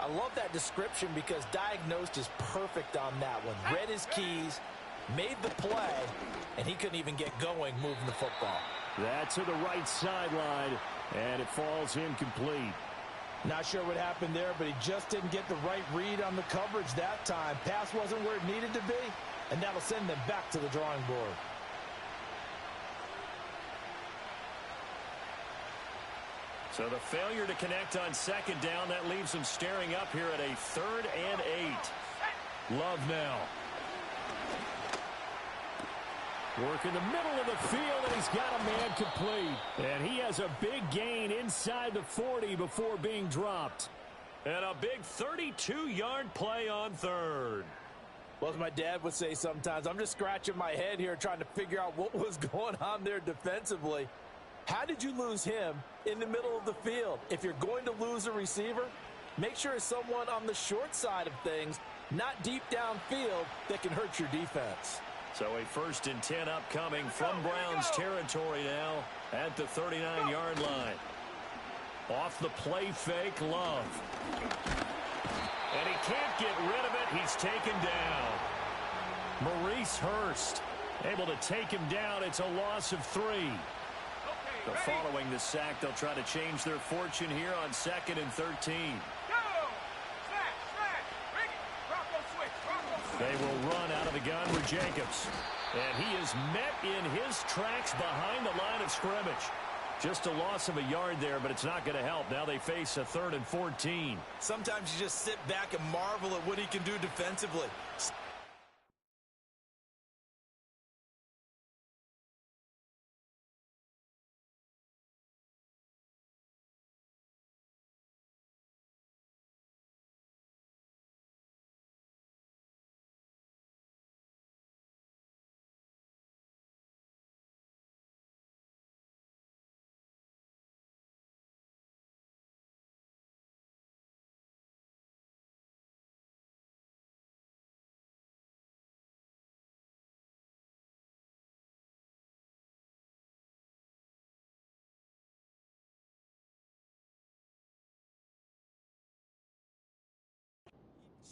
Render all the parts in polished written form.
I love that description because diagnosed is perfect on that one. Read his keys, made the play, and he couldn't even get going moving the football. That's to the right sideline, and it falls incomplete. Not sure what happened there, but he just didn't get the right read on the coverage that time. Pass wasn't where it needed to be, and that'll send them back to the drawing board. So the failure to connect on second down, that leaves them staring up here at a 3rd and 8. Love now. Work in the middle of the field, and he's got a man complete. And he has a big gain inside the 40 before being dropped. And a big 32-yard play on 3rd. Well, as my dad would say sometimes, I'm just scratching my head here trying to figure out what was going on there defensively. How did you lose him in the middle of the field? If you're going to lose a receiver, make sure it's someone on the short side of things, not deep downfield, that can hurt your defense. So a 1st and 10 upcoming from Browns territory now at the 39-yard line. Off the play fake, Love. And he can't get rid of it. He's taken down. Maurice Hurst able to take him down. It's a loss of 3. So following the sack, they'll try to change their fortune here on 2nd and 13. They will run out of the gun with Jacobs. And he is met in his tracks behind the line of scrimmage. Just a loss of a yard there, but it's not going to help. Now they face a 3rd and 14. Sometimes you just sit back and marvel at what he can do defensively.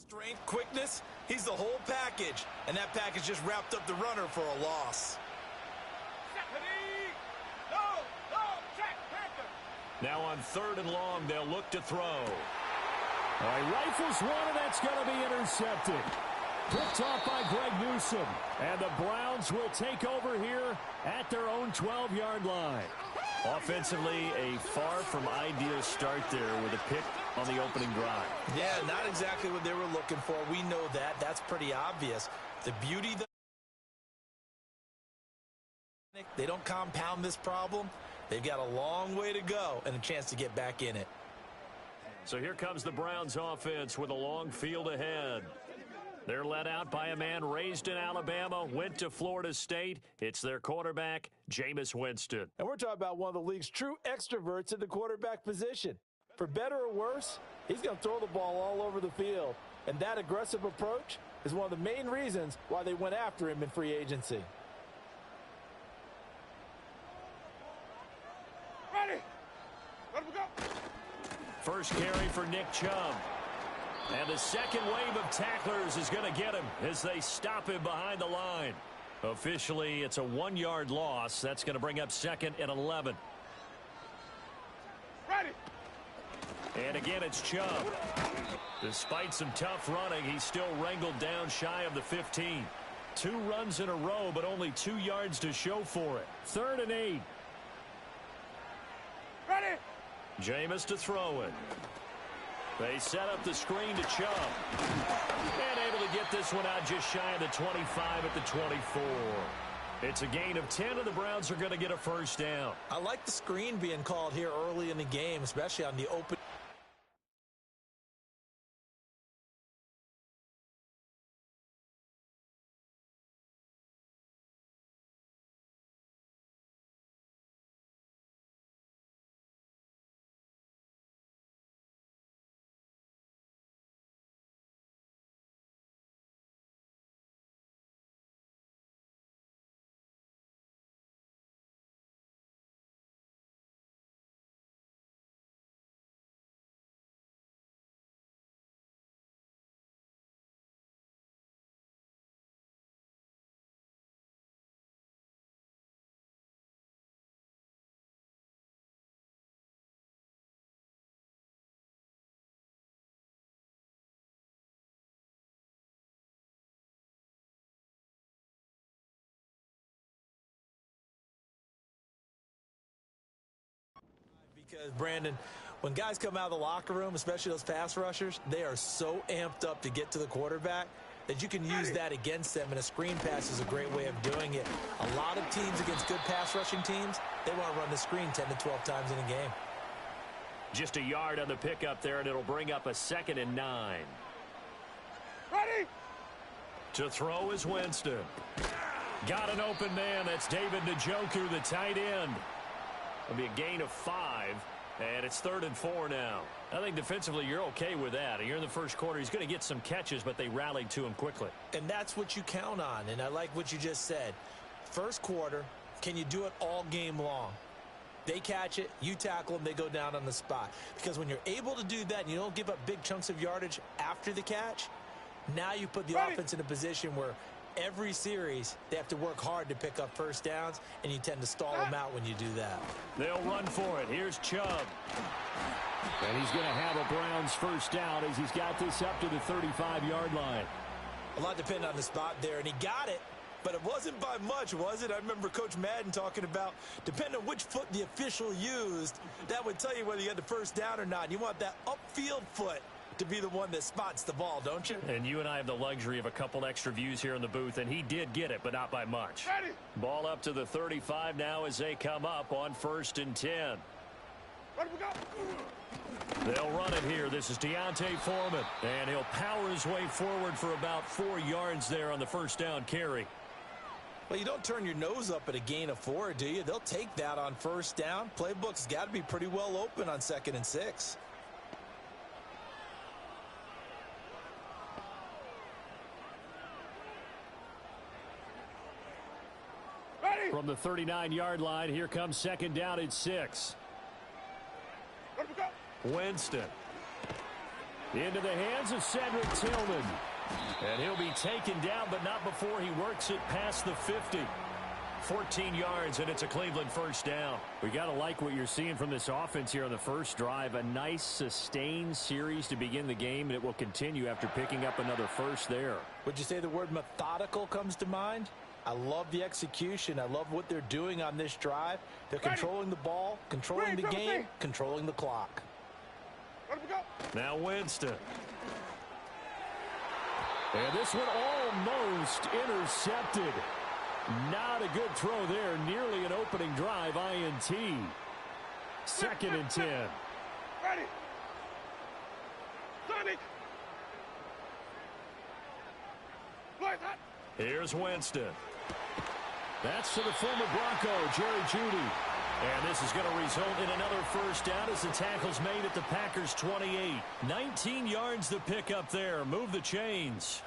Strength, quickness, he's the whole package. And that package just wrapped up the runner for a loss. Now on 3rd and long, they'll look to throw. All right, rifles one, and that's going to be intercepted. Picked off by Greg Newsome. And the Browns will take over here at their own 12-yard line. Offensively, a far from ideal start there with a pick on the opening drive. Yeah, not exactly what they were looking for. We know that. That's pretty obvious. The beauty, they don't compound this problem. They've got a long way to go and a chance to get back in it. So here comes the Browns offense with a long field ahead. They're led out by a man raised in Alabama, went to Florida State. It's their quarterback, Jameis Winston. And we're talking about one of the league's true extroverts in the quarterback position. For better or worse, he's going to throw the ball all over the field. And that aggressive approach is one of the main reasons why they went after him in free agency. Ready? Let him go. First carry for Nick Chubb. And the second wave of tacklers is going to get him as they stop him behind the line. Officially, it's a 1-yard loss. That's going to bring up 2nd and 11. Ready. And again, it's Chubb. Despite some tough running, he's still wrangled down shy of the 15. 2 runs in a row, but only 2 yards to show for it. 3rd and 8. Ready. Jameis to throw it. They set up the screen to Chubb. And able to get this one out just shy of the 25 at the 24. It's a gain of 10, and the Browns are going to get a first down. I like the screen being called here early in the game, especially on the open. Because, Brandon, when guys come out of the locker room, especially those pass rushers, they are so amped up to get to the quarterback that you can use that against them, and a screen pass is a great way of doing it. A lot of teams against good pass rushing teams, they want to run the screen 10 to 12 times in a game. Just a yard on the pickup there, and it'll bring up a 2nd and 9. Ready? To throw is Winston. Got an open man. That's David Njoku, the tight end. It'll be a gain of 5, and it's 3rd and 4 now. I think defensively you're okay with that. You're in the first quarter. He's going to get some catches, but they rallied to him quickly. And that's what you count on, and I like what you just said. First quarter, can you do it all game long? They catch it, you tackle them, they go down on the spot. Because when you're able to do that and you don't give up big chunks of yardage after the catch, now you put the offense in a position where every series they have to work hard to pick up first downs, and you tend to stall them out when you do that. They'll run for it. Here's Chubb. And he's going to have a Browns first down as he's got this up to the 35-yard line. A lot depended on the spot there, and he got it. But it wasn't by much, was it? I remember Coach Madden talking about, depending on which foot the official used, that would tell you whether you had the first down or not. You want that upfield foot to be the one that spots the ball, don't you? And you and I have the luxury of a couple extra views here in the booth, and he did get it, but not by much. Ready? Ball up to the 35 now as they come up on 1st and 10. Ready, we go. They'll run it here. This is Deontay Foreman, and he'll power his way forward for about 4 yards there on the first down carry. Well, you don't turn your nose up at a gain of 4, do you? They'll take that on first down. Playbook's got to be pretty well open on 2nd and 6. Ready? From the 39-yard line, here comes 2nd down and 6. Ready, we go. Winston. Into the hands of Cedric Tillman. And he'll be taken down, but not before he works it past the 50. 14 yards, and it's a Cleveland first down. We got to like what you're seeing from this offense here on the first drive. A nice, sustained series to begin the game, and it will continue after picking up another first there. Would you say the word methodical comes to mind? I love the execution. I love what they're doing on this drive. They're controlling the ball, controlling the game, controlling the clock. Ready, we go. Now Winston. And this one almost intercepted. Not a good throw there. Nearly an opening drive, INT. 2nd and 10. Ready. Sonic. Light hot. Here's Winston. That's to the former Bronco, Jerry Jeudy. And this is going to result in another first down as the tackle's made at the Packers' 28. 19 yards to pick up there. Move the chains.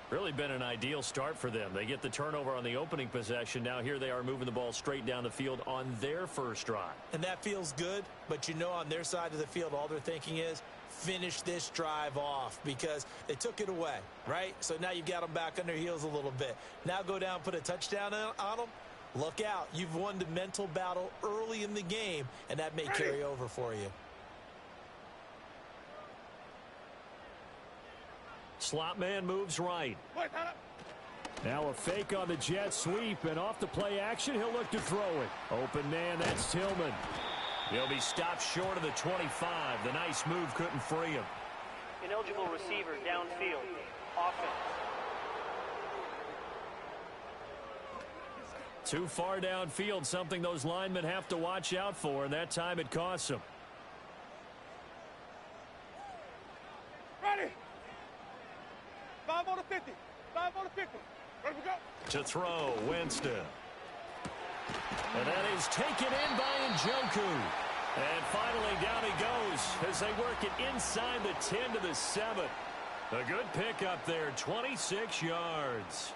Really been an ideal start for them. They get the turnover on the opening possession. Now here they are moving the ball straight down the field on their first drive. And that feels good, but you know on their side of the field all they're thinking is finish this drive off because they took it away, right? So now you've got them back on their heels a little bit. Now go down, put a touchdown on them. Look out. You've won the mental battle early in the game, and that may carry over for you. Slot man moves right. Now a fake on the jet sweep, and off the play action, he'll look to throw it. Open man, that's Tillman. He'll be stopped short of the 25. The nice move couldn't free him. Ineligible receiver downfield. Offense. Too far downfield, something those linemen have to watch out for, and that time it costs them. Ready. 5 on the 50. 5 on the 50. Ready, we go. To throw, Winston. And that is taken in by Njoku. And finally down he goes as they work it inside the 10 to the 7. A good pickup there, 26 yards.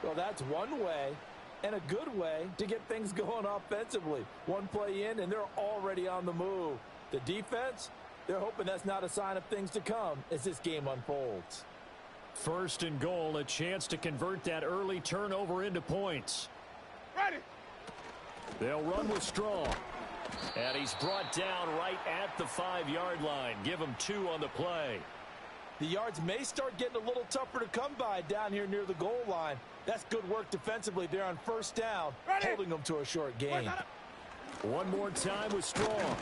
Well, that's one way and a good way to get things going offensively. One play in, and they're already on the move. The defense, they're hoping that's not a sign of things to come as this game unfolds. 1st and goal, a chance to convert that early turnover into points. Ready. They'll run with Strong. And he's brought down right at the 5-yard line. Give him 2 on the play. The yards may start getting a little tougher to come by down here near the goal line. That's good work defensively there on first down, holding them to a short gain. One more time with Strong.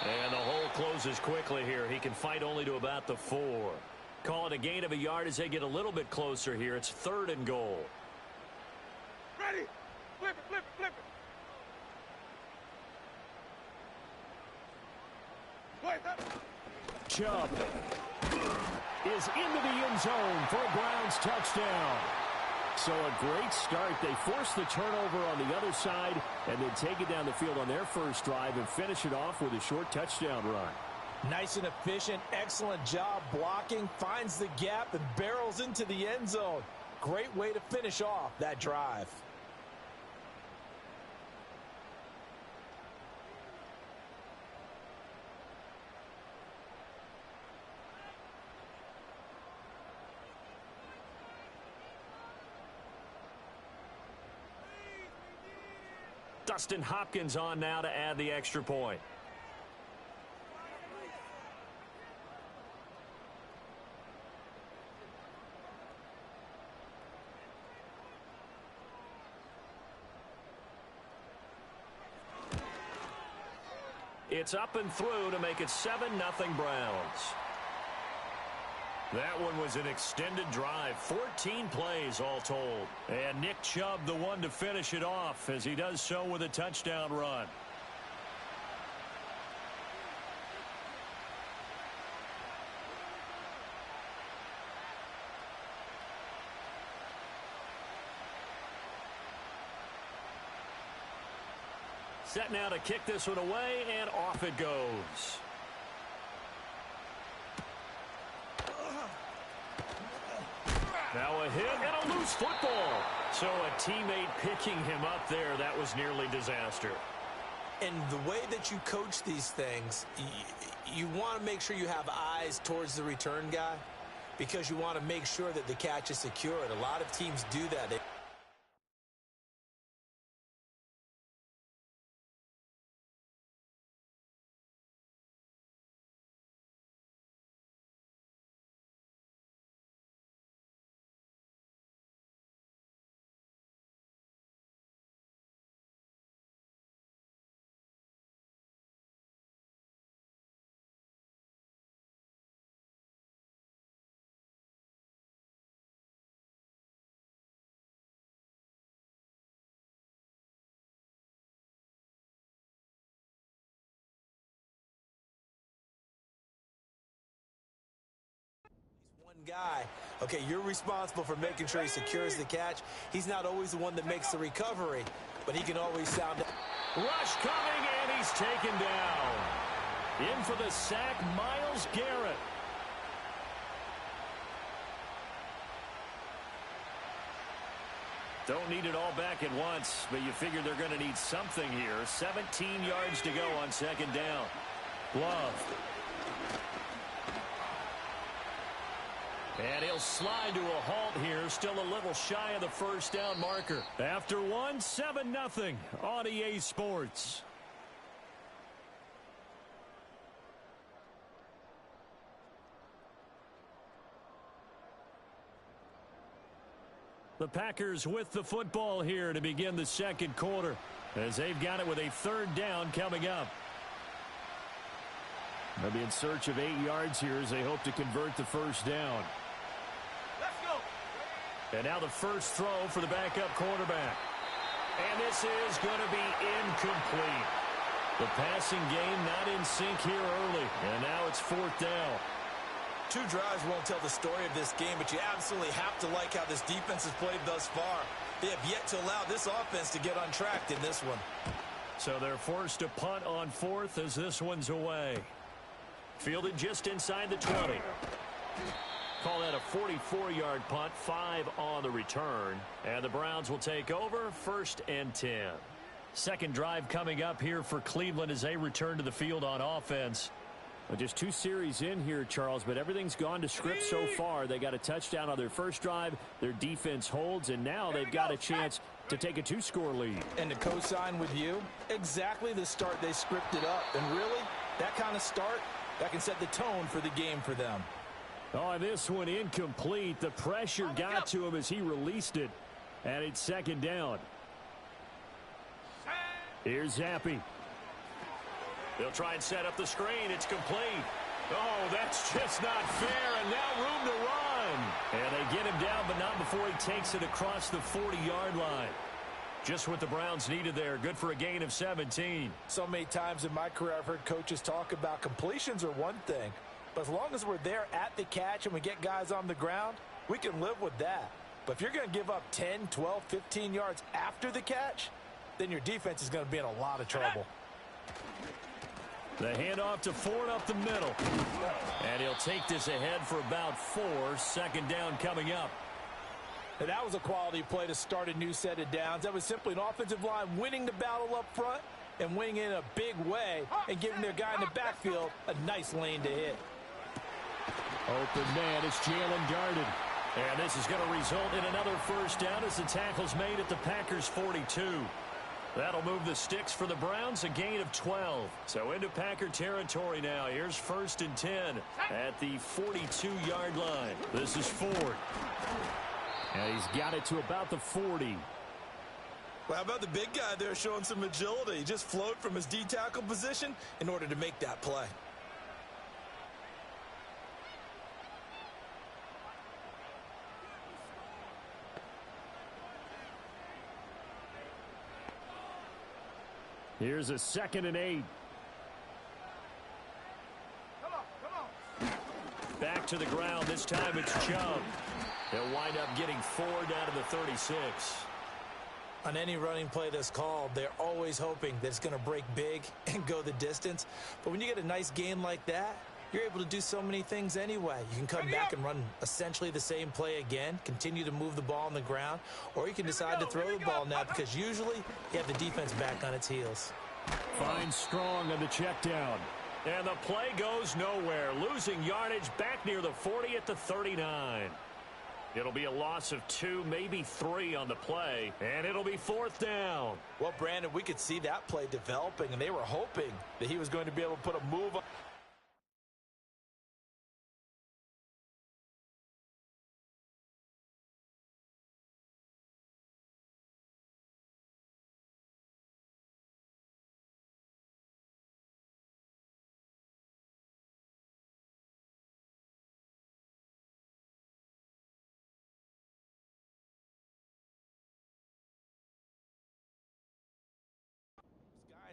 And the hole closes quickly here. He can fight only to about the 4. Call it a gain of a yard as they get a little bit closer here. It's 3rd and goal. Ready. Flip it, flip it, flip it. Wait, that. Chubb is into the end zone for a Browns touchdown. So a great start. They force the turnover on the other side and then take it down the field on their first drive and finish it off with a short touchdown run. Nice and efficient, excellent job blocking, finds the gap and barrels into the end zone. Great way to finish off that drive. Dustin Hopkins on now to add the extra point. It's up and through to make it 7-0 Browns. That one was an extended drive, 14 plays all told. And Nick Chubb the one to finish it off as he does so with a touchdown run. Set now to kick this one away, and off it goes. Now a hit and a loose football. So a teammate picking him up there, that was nearly disaster. And the way that you coach these things, you want to make sure you have eyes towards the return guy because you want to make sure that the catch is secured. A lot of teams do that. Guy. Okay, you're responsible for making sure he secures the catch. He's not always the one that makes the recovery, but he can always sound it. Rush coming, and he's taken down. In for the sack, Myles Garrett. Don't need it all back at once, but you figure they're going to need something here. 17 yards to go on 2nd down. Love. And he'll slide to a halt here, still a little shy of the 1st down marker. After one, 7-0 on EA Sports. The Packers with the football here to begin the 2nd quarter, as they've got it with a 3rd down coming up. They'll be in search of 8 yards here as they hope to convert the 1st down. And now the first throw for the backup quarterback. And this is going to be incomplete. The passing game not in sync here early. And now it's 4th down. 2 drives won't tell the story of this game, but you absolutely have to like how this defense has played thus far. They have yet to allow this offense to get untracked in this one. So they're forced to punt on 4th as this one's away. Fielded just inside the 20. Call that a 44-yard punt, 5 on the return. And the Browns will take over, 1st and 10. 2nd drive coming up here for Cleveland as they return to the field on offense. Well, just 2 series in here, Charles, but everything's gone to script so far. They got a touchdown on their first drive. Their defense holds, and now they've got a chance to take a 2-score lead. And to co-sign with you, exactly the start they scripted up. And really, that kind of start, that can set the tone for the game for them. Oh, this one incomplete. The pressure got to him as he released it. And it's 2nd down. Here's Zappe. They'll try and set up the screen. It's complete. Oh, that's just not fair, and now room to run. And they get him down, but not before he takes it across the 40-yard line. Just what the Browns needed there. Good for a gain of 17. So many times in my career I've heard coaches talk about completions are one thing, but as long as we're there at the catch and we get guys on the ground, we can live with that. But if you're going to give up 10, 12, 15 yards after the catch, then your defense is going to be in a lot of trouble. The handoff to Ford up the middle. And he'll take this ahead for about 4. Second down coming up. And that was a quality play to start a new set of downs. That was simply an offensive line winning the battle up front and winning in a big way and giving their guy in the backfield a nice lane to hit. Open man, it's Jalen Darden. And this is going to result in another first down as the tackle's made at the Packers' 42. That'll move the sticks for the Browns, a gain of 12. So into Packer territory now. Here's 1st and 10 at the 42-yard line. This is Ford. And he's got it to about the 40. Well, how about the big guy there showing some agility? He just float from his D-tackle position in order to make that play. Here's a 2nd and 8. Back to the ground. This time it's Chubb. They'll wind up getting 4 down to the 36. On any running play that's called, they're always hoping that it's going to break big and go the distance. But when you get a nice gain like that, you're able to do so many things anyway. You can come back and run essentially the same play again, continue to move the ball on the ground, or you can decide to throw the ball now because usually you have the defense back on its heels. Finds Strong on the check down. And the play goes nowhere. Losing yardage back near the 40 at the 39. It'll be a loss of 2, maybe 3 on the play, and it'll be 4th down. Well, Brandon, we could see that play developing, and they were hoping that he was going to be able to put a move on.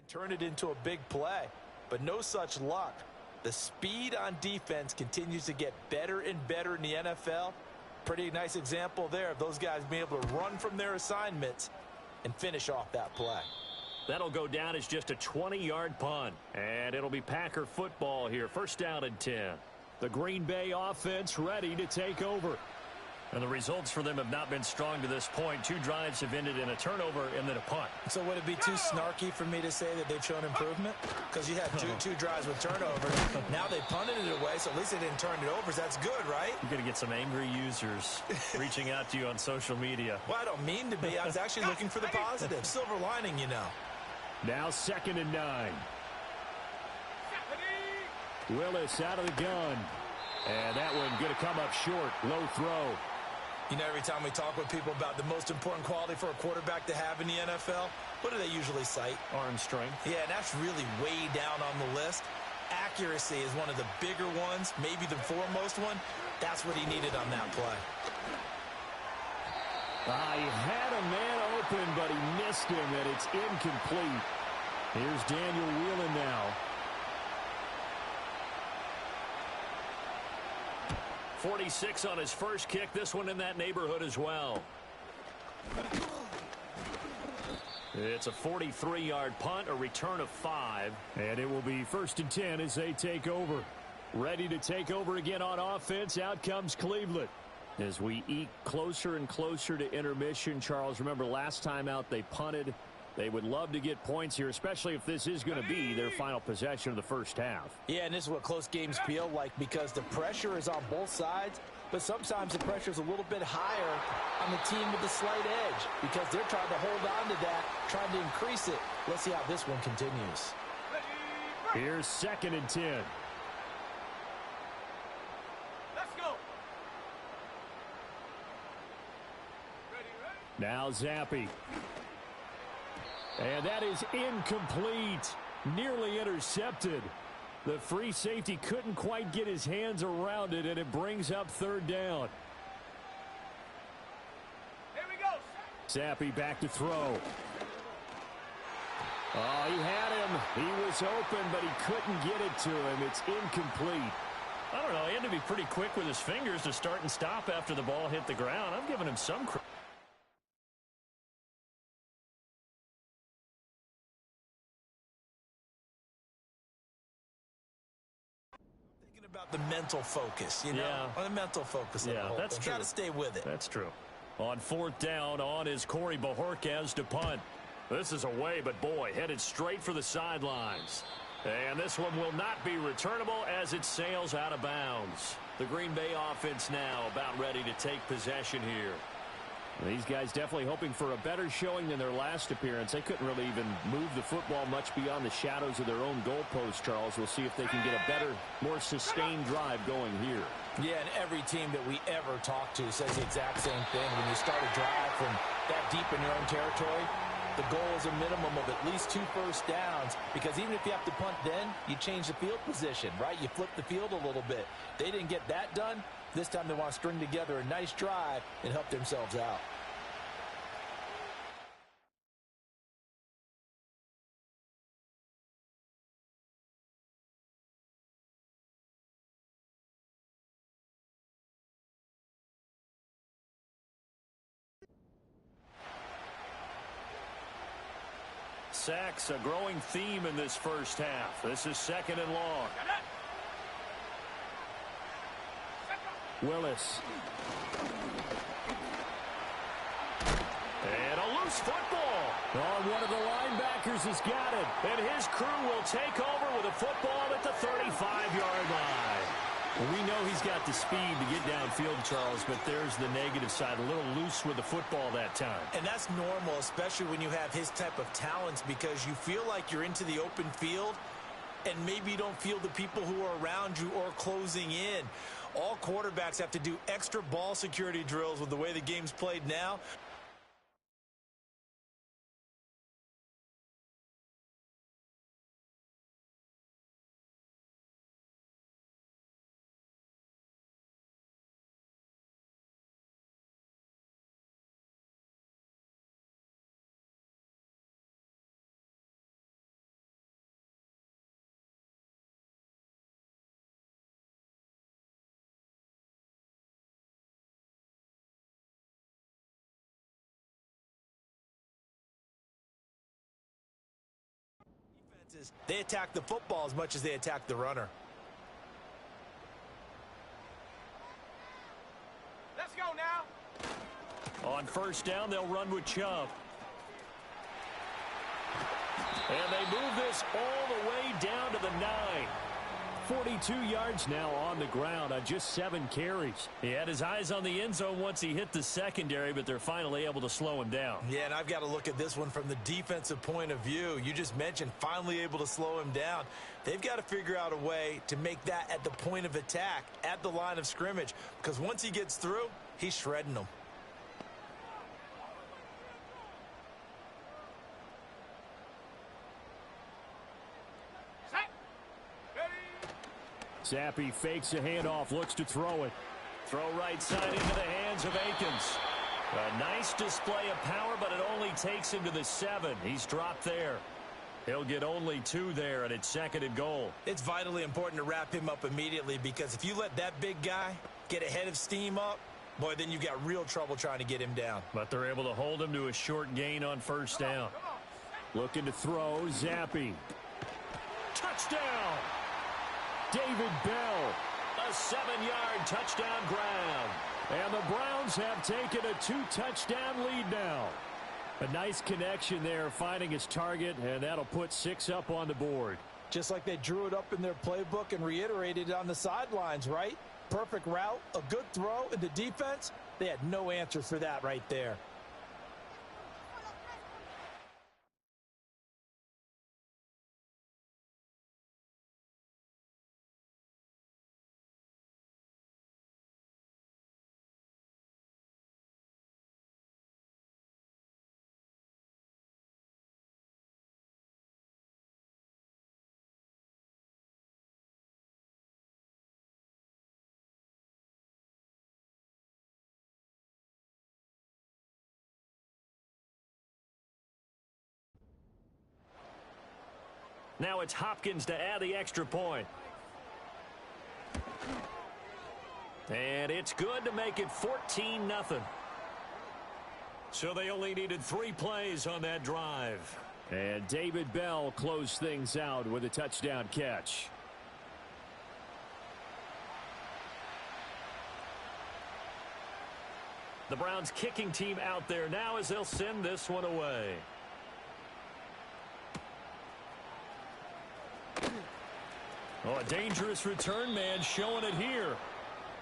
Turn it into a big play, but no such luck. The speed on defense continues to get better and better in the NFL. Pretty nice example there of those guys being able to run from their assignments and finish off that play. That'll go down as just a 20-yard punt, and it'll be Packer football here. 1st down and 10. The Green Bay offense ready to take over. And the results for them have not been strong to this point. 2 drives have ended in a turnover and then a punt. So would it be too snarky for me to say that they've shown improvement? Because you had two drives with turnovers. Now they punted it away, so at least they didn't turn it over. So that's good, right? You're going to get some angry users reaching out to you on social media. Well, I don't mean to be. I was actually looking for the positive. Silver lining, you know. Now 2nd and 9. Willis out of the gun. And that one going to come up short. Low throw. You know, every time we talk with people about the most important quality for a quarterback to have in the NFL, what do they usually cite? Arm strength. Yeah, and that's really way down on the list. Accuracy is one of the bigger ones, maybe the foremost one. That's what he needed on that play. He had a man open, but he missed him, and it's incomplete. Here's Daniel Whelan now. 46 on his first kick. This one in that neighborhood as well. It's a 43-yard punt, a return of 5. And it will be 1st and 10 as they take over. Ready to take over again on offense. Out comes Cleveland. As we eke closer and closer to intermission, Charles, remember last time out they punted. They would love to get points here, especially if this is going to be their final possession of the first half. Yeah, and this is what close games feel like because the pressure is on both sides, but sometimes the pressure is a little bit higher on the team with the slight edge because they're trying to hold on to that, trying to increase it. Let's see how this one continues. Here's 2nd and 10. Let's go. Now Zappe. And that is incomplete. Nearly intercepted. The free safety couldn't quite get his hands around it, and it brings up third down. Here we go. Zappe back to throw. Oh, he had him. He was open, but he couldn't get it to him. It's incomplete. I don't know. He had to be pretty quick with his fingers to start and stop after the ball hit the ground. I'm giving him some credit. Thinking about the mental focus, you know? Yeah. Or the mental focus of the whole that's thing. true. Got to stay with it. That's true. On fourth down, on is Corey Bojorquez to punt. This is away, but boy, headed straight for the sidelines. And this one will not be returnable as it sails out of bounds. The Green Bay offense now about ready to take possession here. These guys definitely hoping for a better showing than their last appearance. They couldn't really even move the football much beyond the shadows of their own goalpost, Charles. We'll see if they can get a better, more sustained drive going here. Yeah, and every team that we ever talk to says the exact same thing. When you start a drive from that deep in your own territory, the goal is a minimum of at least 2 first downs, because even if you have to punt then, you change the field position, right? You flip the field a little bit. They didn't get that done. This time they want to string together a nice drive and help themselves out. Sacks, a growing theme in this first half. This is second and long. Willis. And a loose football. Oh, one of the linebackers has got it. And his crew will take over with a football at the 35-yard line. Well, we know he's got the speed to get downfield, Charles, but there's the negative side. A little loose with the football that time. And that's normal, especially when you have his type of talents, because you feel like you're into the open field and maybe you don't feel the people who are around you or closing in. All quarterbacks have to do extra ball security drills with the way the game's played now. They attack the football as much as they attack the runner. Let's go now. On first down, they'll run with Chubb. And they move this all the way down to the 9. 42 yards now on the ground on just 7 carries. He had his eyes on the end zone once he hit the secondary, but they're finally able to slow him down. Yeah, and I've got to look at this one from the defensive point of view. You just mentioned finally able to slow him down. They've got to figure out a way to make that at the point of attack, at the line of scrimmage, because once he gets through, he's shredding them. Zappe fakes a handoff, looks to throw it. Throw right side into the hands of Akins. A nice display of power, but it only takes him to the 7. He's dropped there. He'll get only 2 there, and it's second and goal. It's vitally important to wrap him up immediately, because if you let that big guy get ahead of steam up, boy, then you've got real trouble trying to get him down. But they're able to hold him to a short gain on first down. Looking to throw, Zappe. Touchdown! David Bell. A 7-yard touchdown ground. And the Browns have taken a 2-touchdown lead now. A nice connection there, finding his target, and that'll put 6 up on the board. Just like they drew it up in their playbook and reiterated it on the sidelines, right? Perfect route, a good throw, and the defense, they had no answer for that right there. Now it's Hopkins to add the extra point. And it's good to make it 14-0. So they only needed 3 plays on that drive. And David Bell closed things out with a touchdown catch. The Browns kicking team out there now as they'll send this one away. Oh, a dangerous return man showing it here.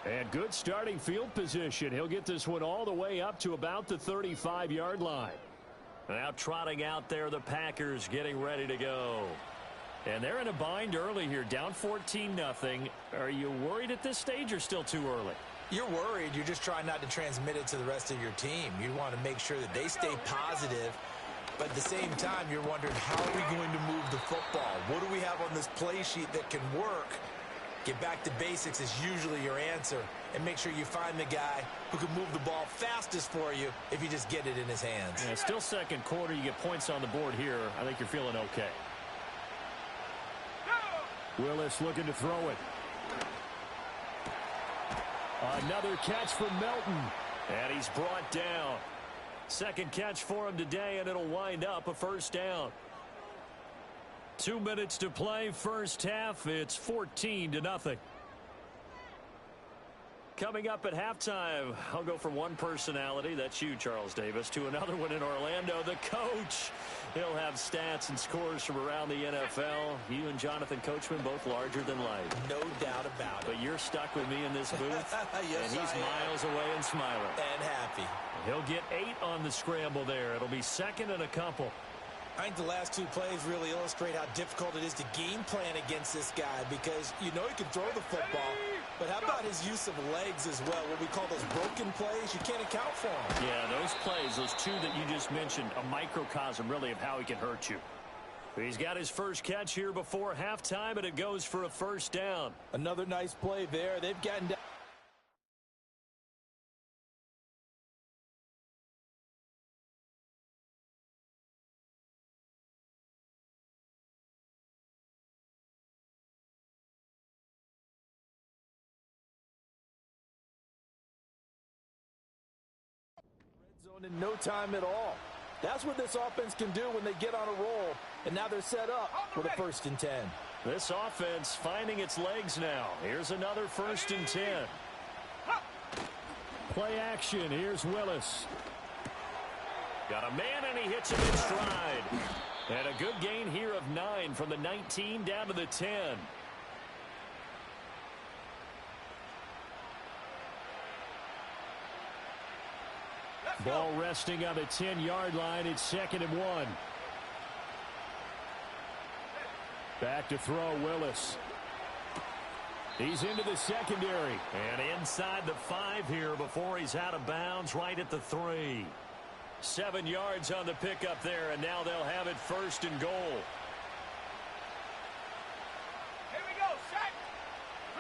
And good starting field position. He'll get this one all the way up to about the 35-yard line. Now trotting out there, the Packers getting ready to go. And they're in a bind early here, down 14-0. Are you worried at this stage or still too early? You're worried. You're just trying not to transmit it to the rest of your team. You want to make sure that they stay positive. But at the same time, you're wondering, how are we going to move the football? What do we have on this play sheet that can work? Get back to basics is usually your answer. And make sure you find the guy who can move the ball fastest for you if you just get it in his hands. Yeah, still second quarter. You get points on the board here. I think you're feeling okay. Willis looking to throw it. Another catch from Melton. And he's brought down. Second catch for him today, and it'll wind up a first down. 2 minutes to play, first half. It's 14-0. Coming up at halftime, I'll go from one personality, that's you, Charles Davis, to another one in Orlando, the coach. He'll have stats and scores from around the NFL. You and Jonathan Coachman both larger than life. No doubt about it. But you're stuck with me in this booth, yes, and he's miles away and smiling. And happy. He'll get 8 on the scramble there. It'll be second and a couple. I think the last 2 plays really illustrate how difficult it is to game plan against this guy, because you know he can throw the football, but how about his use of legs as well? What we call those broken plays, you can't account for them. Yeah, those plays, those 2 that you just mentioned, a microcosm really of how he can hurt you. He's got his first catch here before halftime, and it goes for a first down. Another nice play there. They've gotten down. Zone in no time at all. That's what this offense can do when they get on a roll. And now they're set up for the 1st and 10. This offense finding its legs now. Here's another 1st and 10. Play action. Here's Willis. Got a man, and he hits him in stride. And a good gain here of 9 from the 19 down to the 10. Ball resting on the 10-yard line. It's 2nd and 1. Back to throw, Willis. He's into the secondary. And inside the 5 here before he's out of bounds, right at the 3. 7 yards on the pickup there, and now they'll have it 1st and goal. Here we go, set.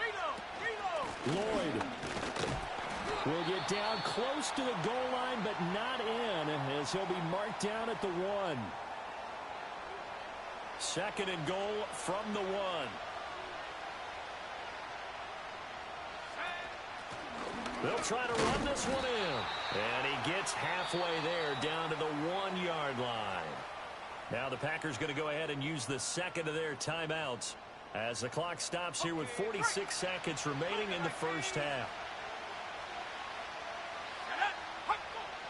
Reload. Lloyd will get down close to the goal line, but not in, as he'll be marked down at the 1. 2nd and goal from the 1. They'll try to run this one in. And he gets halfway there down to the 1-yard line. Now the Packers going to go ahead and use the 2nd of their timeouts as the clock stops here with 46 seconds remaining in the first half.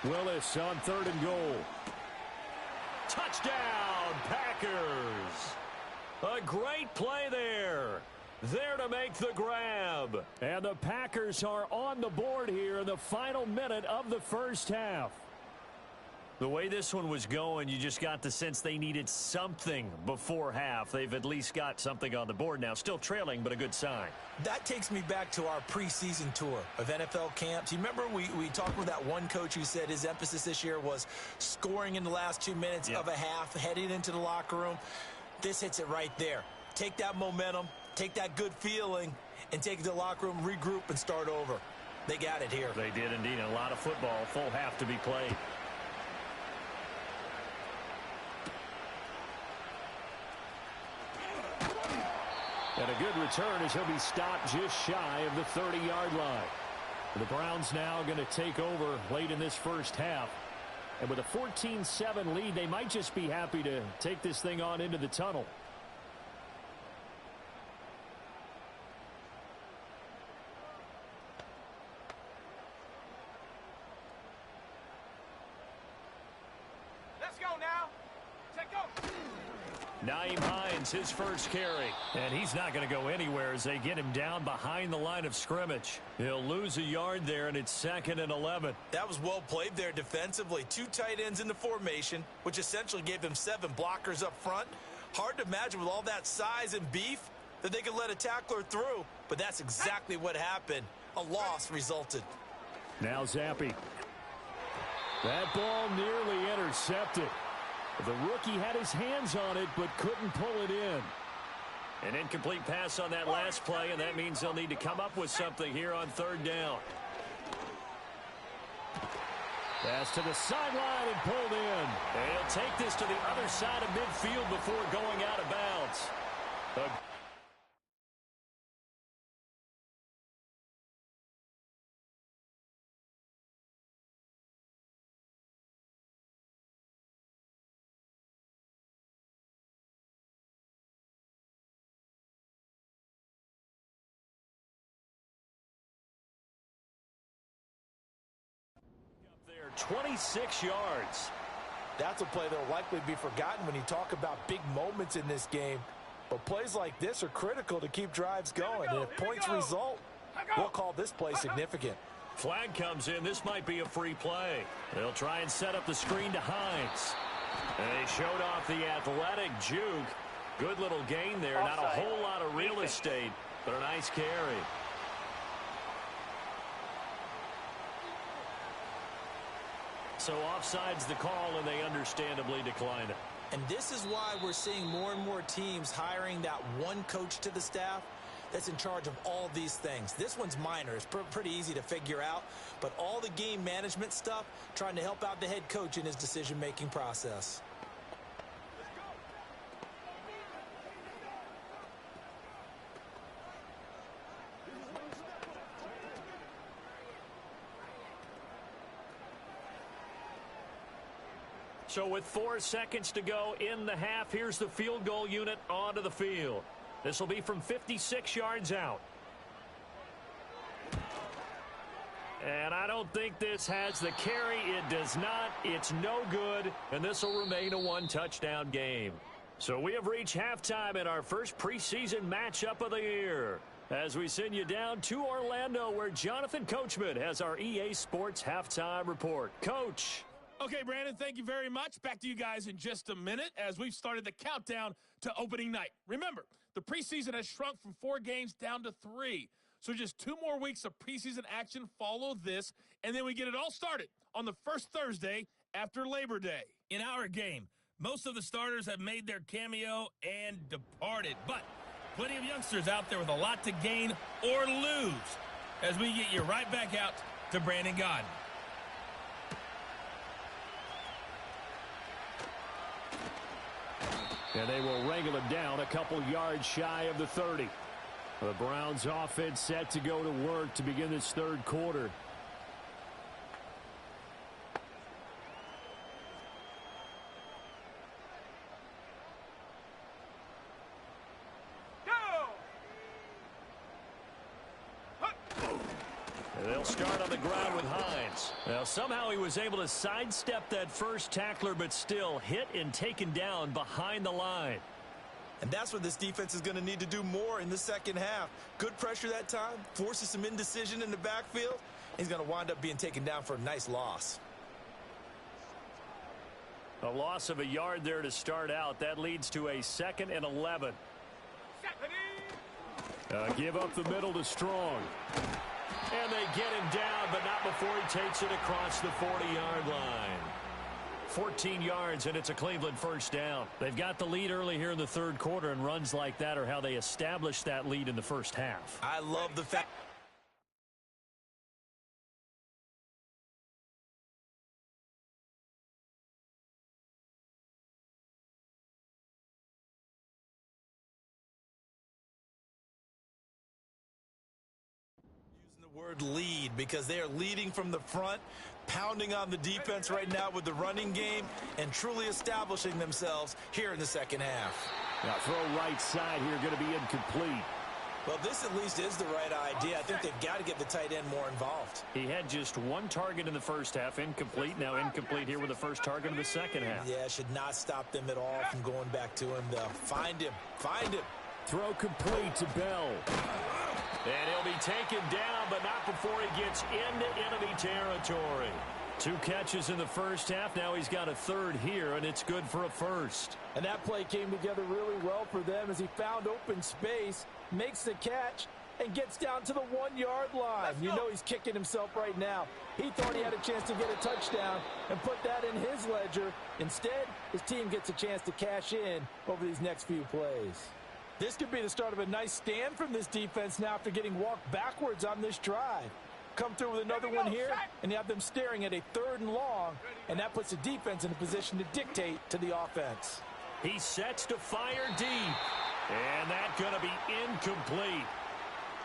Willis on 3rd and goal. Touchdown, Packers. A great play there. There to make the grab. And the Packers are on the board here in the final minute of the first half. The way this one was going, you just got the sense they needed something before half. They've at least got something on the board now. Still trailing, but a good sign. That takes me back to our preseason tour of NFL camps. You remember we talked with that one coach who said his emphasis this year was scoring in the last 2 minutes of a half, heading into the locker room. This hits it right there. Take that momentum, take that good feeling, and take it to the locker room, regroup, and start over. They got it here. They did indeed. A lot of football, full half to be played. And a good return as he'll be stopped just shy of the 30-yard line. The Browns now going to take over late in this first half. And with a 14-7 lead, they might just be happy to take this thing on into the tunnel. Let's go now. Take go. Nyheim Hines, his first carry. And he's not going to go anywhere as they get him down behind the line of scrimmage. He'll lose a yard there, and it's 2nd and 11. That was well played there defensively. 2 tight ends in the formation, which essentially gave them 7 blockers up front. Hard to imagine with all that size and beef that they could let a tackler through, but that's exactly what happened. A loss resulted. Now Zappe. That ball nearly intercepted. The rookie had his hands on it, but couldn't pull it in. An incomplete pass on that last play, and that means they'll need to come up with something here on 3rd down. Pass to the sideline and pulled in. And he'll take this to the other side of midfield before going out of bounds. There, 26 yards. That's a play that will likely be forgotten when you talk about big moments in this game. But plays like this are critical to keep drives going. And if points result, we'll call this play significant. Flag comes in. This might be a free play. They'll try and set up the screen to Hines. And they showed off the athletic juke. Good little gain there. Not a whole lot of real estate, but a nice carry. So offside's the call, and they understandably decline it. And this is why we're seeing more and more teams hiring that one coach to the staff that's in charge of all these things. This one's minor. It's pretty easy to figure out. But all the game management stuff, trying to help out the head coach in his decision-making process. So with 4 seconds to go in the half, here's the field goal unit onto the field. This will be from 56 yards out. And I don't think this has the carry. It does not. It's no good. And this will remain a 1-touchdown game. So we have reached halftime in our first preseason matchup of the year, as we send you down to Orlando, where Jonathan Coachman has our EA Sports halftime report. Coach. Okay, Brandon, thank you very much. Back to you guys in just a minute as we've started the countdown to opening night. Remember, the preseason has shrunk from 4 games down to 3. So just 2 more weeks of preseason action follow this, and then we get it all started on the first Thursday after Labor Day. In our game, most of the starters have made their cameo and departed, but plenty of youngsters out there with a lot to gain or lose as we get you right back out to Brandon Gaudin. And they will wrangle him down a couple yards shy of the 30. The Browns offense set to go to work to begin this 3rd quarter. They'll start on the ground with Hines. Now, somehow he was able to sidestep that first tackler, but still hit and taken down behind the line. And that's what this defense is going to need to do more in the second half. Good pressure that time, forces some indecision in the backfield. He's going to wind up being taken down for a nice loss. A loss of a yard there to start out. That leads to a 2nd and 11. Give up the middle to Strong. And they get him down, but not before he takes it across the 40-yard line. 14 yards, and it's a Cleveland first down. They've got the lead early here in the 3rd quarter, and runs like that are how they established that lead in the first half. I love the fact The word lead, because they are leading from the front, pounding on the defense right now with the running game, and truly establishing themselves here in the second half. Now throw right side here, going to be incomplete. Well, this at least is the right idea. I think they've got to get the tight end more involved. He had just one target in the first half, incomplete. Now incomplete here with the first target of the second half. Yeah, should not stop them at all from going back to him, though. Find him. Find him. Throw complete to Bell. And he'll be taken down, but not before he gets into enemy territory. 2 catches in the first half. Now he's got a third here, and it's good for a first. And that play came together really well for them as he found open space, makes the catch, and gets down to the 1-yard line. You know he's kicking himself right now. He thought he had a chance to get a touchdown and put that in his ledger. Instead, his team gets a chance to cash in over these next few plays. This could be the start of a nice stand from this defense now after getting walked backwards on this drive. Come through with another one here, and you have them staring at a 3rd and long, and that puts the defense in a position to dictate to the offense. He sets to fire deep, and that's going to be incomplete.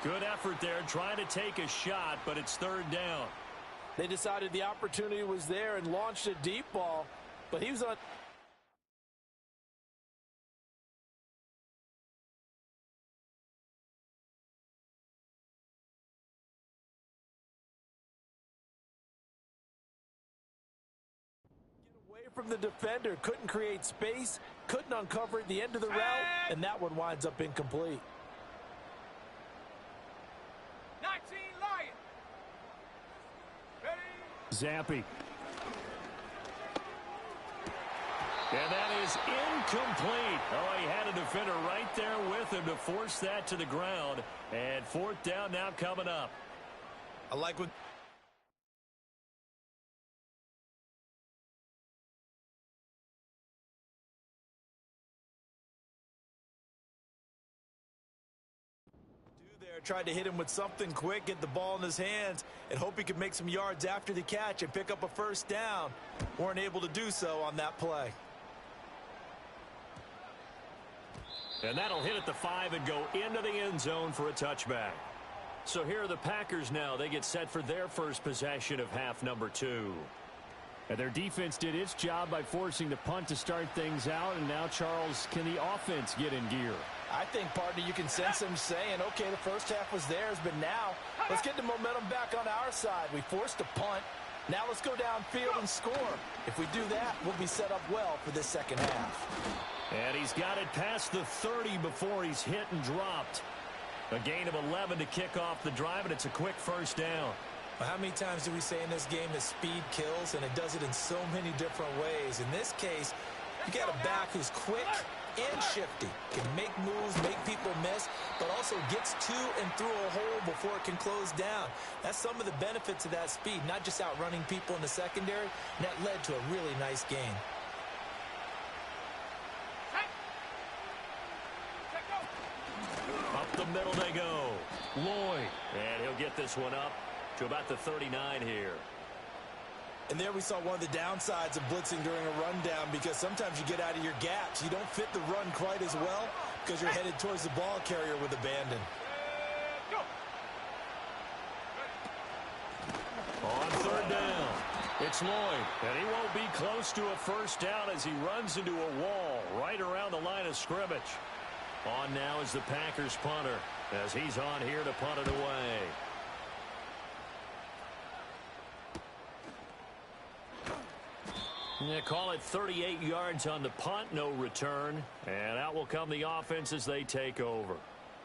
Good effort there, trying to take a shot, but it's 3rd down. They decided the opportunity was there and launched a deep ball, but he was on... from the defender, couldn't create space, couldn't uncover at the end of the route, and that one winds up incomplete. 19 Lions. Ready? Zappe. And that is incomplete. Oh, he had a defender right there with him to force that to the ground. And 4th down now coming up. I like what... Tried to hit him with something quick, get the ball in his hands, and hope he could make some yards after the catch and pick up a first down. Weren't able to do so on that play. And that'll hit at the 5 and go into the end zone for a touchback. So here are the Packers now. They get set for their first possession of half number 2. And their defense did its job by forcing the punt to start things out. And now, Charles, can the offense get in gear? I think, partner, you can sense him saying, okay, the first half was theirs, but now let's get the momentum back on our side. We forced a punt. Now let's go downfield and score. If we do that, we'll be set up well for this second half. And he's got it past the 30 before he's hit and dropped. A gain of 11 to kick off the drive, and it's a quick first down. Well, how many times do we say in this game that speed kills, and it does it in so many different ways? In this case, you got a back who's quick and shifty, can make moves, make people miss, but also gets to and through a hole before it can close down. That's some of the benefits of that speed, not just outrunning people in the secondary, and that led to a really nice game. Up the middle they go. Lloyd. And he'll get this one up to about the 39 here. And there we saw one of the downsides of blitzing during a rundown, because sometimes you get out of your gaps. You don't fit the run quite as well because you're headed towards the ball carrier with abandon. On 3rd down, it's Lloyd. And he won't be close to a first down as he runs into a wall right around the line of scrimmage. On now is the Packers punter as he's on here to punt it away. They call it 38 yards on the punt, no return. And out will come the offense as they take over.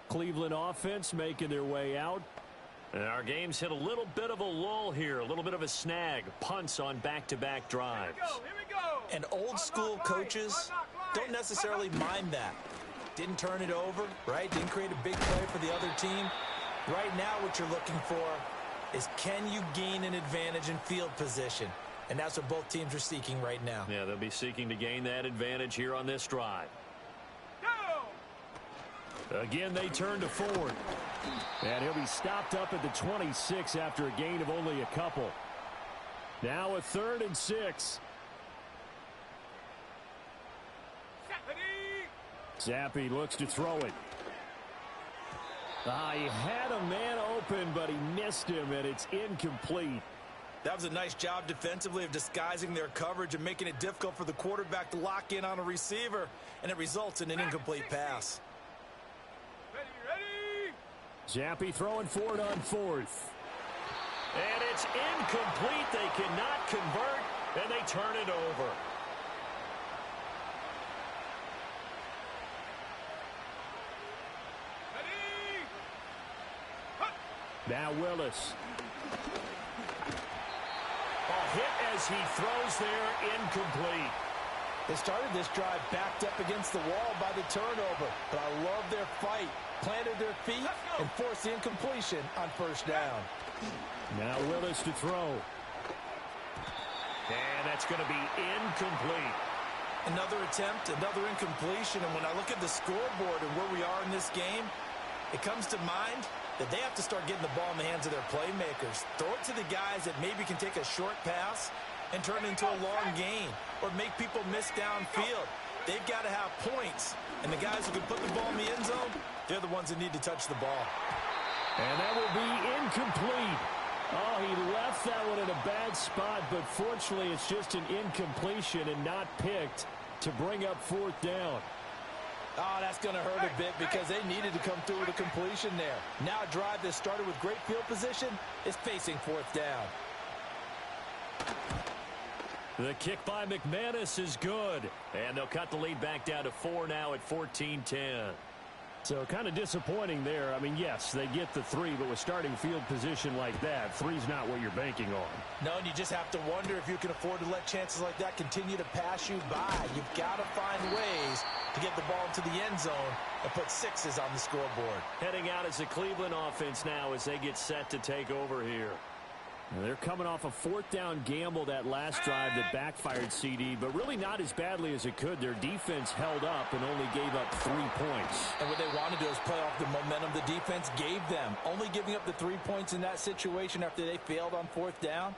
Cleveland offense making their way out. And our game's hit a little bit of a lull here, a little bit of a snag. Punts on back-to-back drives. Here we go. And old school coaches don't necessarily mind that. Didn't turn it over, right? Didn't create a big play for the other team. Right now what you're looking for is, can you gain an advantage in field position? And that's what both teams are seeking right now. Yeah, they'll be seeking to gain that advantage here on this drive. Again, they turn to Ford. And he'll be stopped up at the 26 after a gain of only a couple. Now a 3rd and 6. Zappe looks to throw it. He had a man open, but he missed him, and it's incomplete. That was a nice job defensively of disguising their coverage and making it difficult for the quarterback to lock in on a receiver, and it results in an incomplete pass. Ready. Zappe throwing for it on fourth. And it's incomplete. They cannot convert, and they turn it over. Ready. Now Willis. A hit as he throws there, incomplete. They started this drive backed up against the wall by the turnover, but I love their fight. Planted their feet and forced the incompletion on first down. Now Willis to throw. And that's going to be incomplete. Another attempt, another incompletion, and when I look at the scoreboard and where we are in this game, it comes to mind that they have to start getting the ball in the hands of their playmakers. Throw it to the guys that maybe can take a short pass and turn it into a long gain or make people miss downfield. They've got to have points, and the guys who can put the ball in the end zone, they're the ones that need to touch the ball. And that will be incomplete. Oh, he left that one in a bad spot, but fortunately it's just an incompletion and not picked to bring up fourth down. Oh, that's going to hurt a bit because they needed to come through with a completion there. Now a drive that started with great field position is facing fourth down. The kick by McManus is good. And they'll cut the lead back down to 4 now at 14-10. So kind of disappointing there. I mean, yes, they get the 3, but with starting field position like that, 3's not what you're banking on. No, and you just have to wonder if you can afford to let chances like that continue to pass you by. You've got to find ways to get the ball into the end zone and put 6s on the scoreboard. Heading out as the Cleveland offense now as they get set to take over here. Now they're coming off a fourth down gamble that last drive that backfired CD, but really not as badly as it could. Their defense held up and only gave up 3 points. And what they wanted to do is play off the momentum the defense gave them. Only giving up the 3 points in that situation after they failed on fourth down.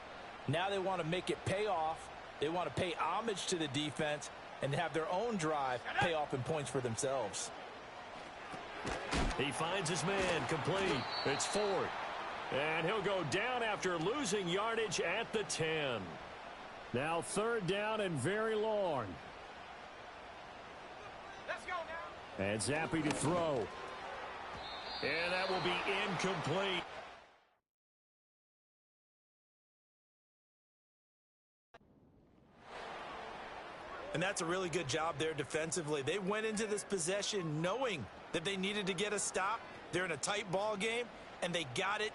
Now they want to make it pay off. They want to pay homage to the defense and have their own drive pay off in points for themselves. He finds his man complete. It's Ford. And he'll go down after losing yardage at the 10. Now third down and very long. Let's go now. And Zappe to throw. And that will be incomplete. And that's a really good job there defensively. They went into this possession knowing that they needed to get a stop. They're in a tight ball game, and they got it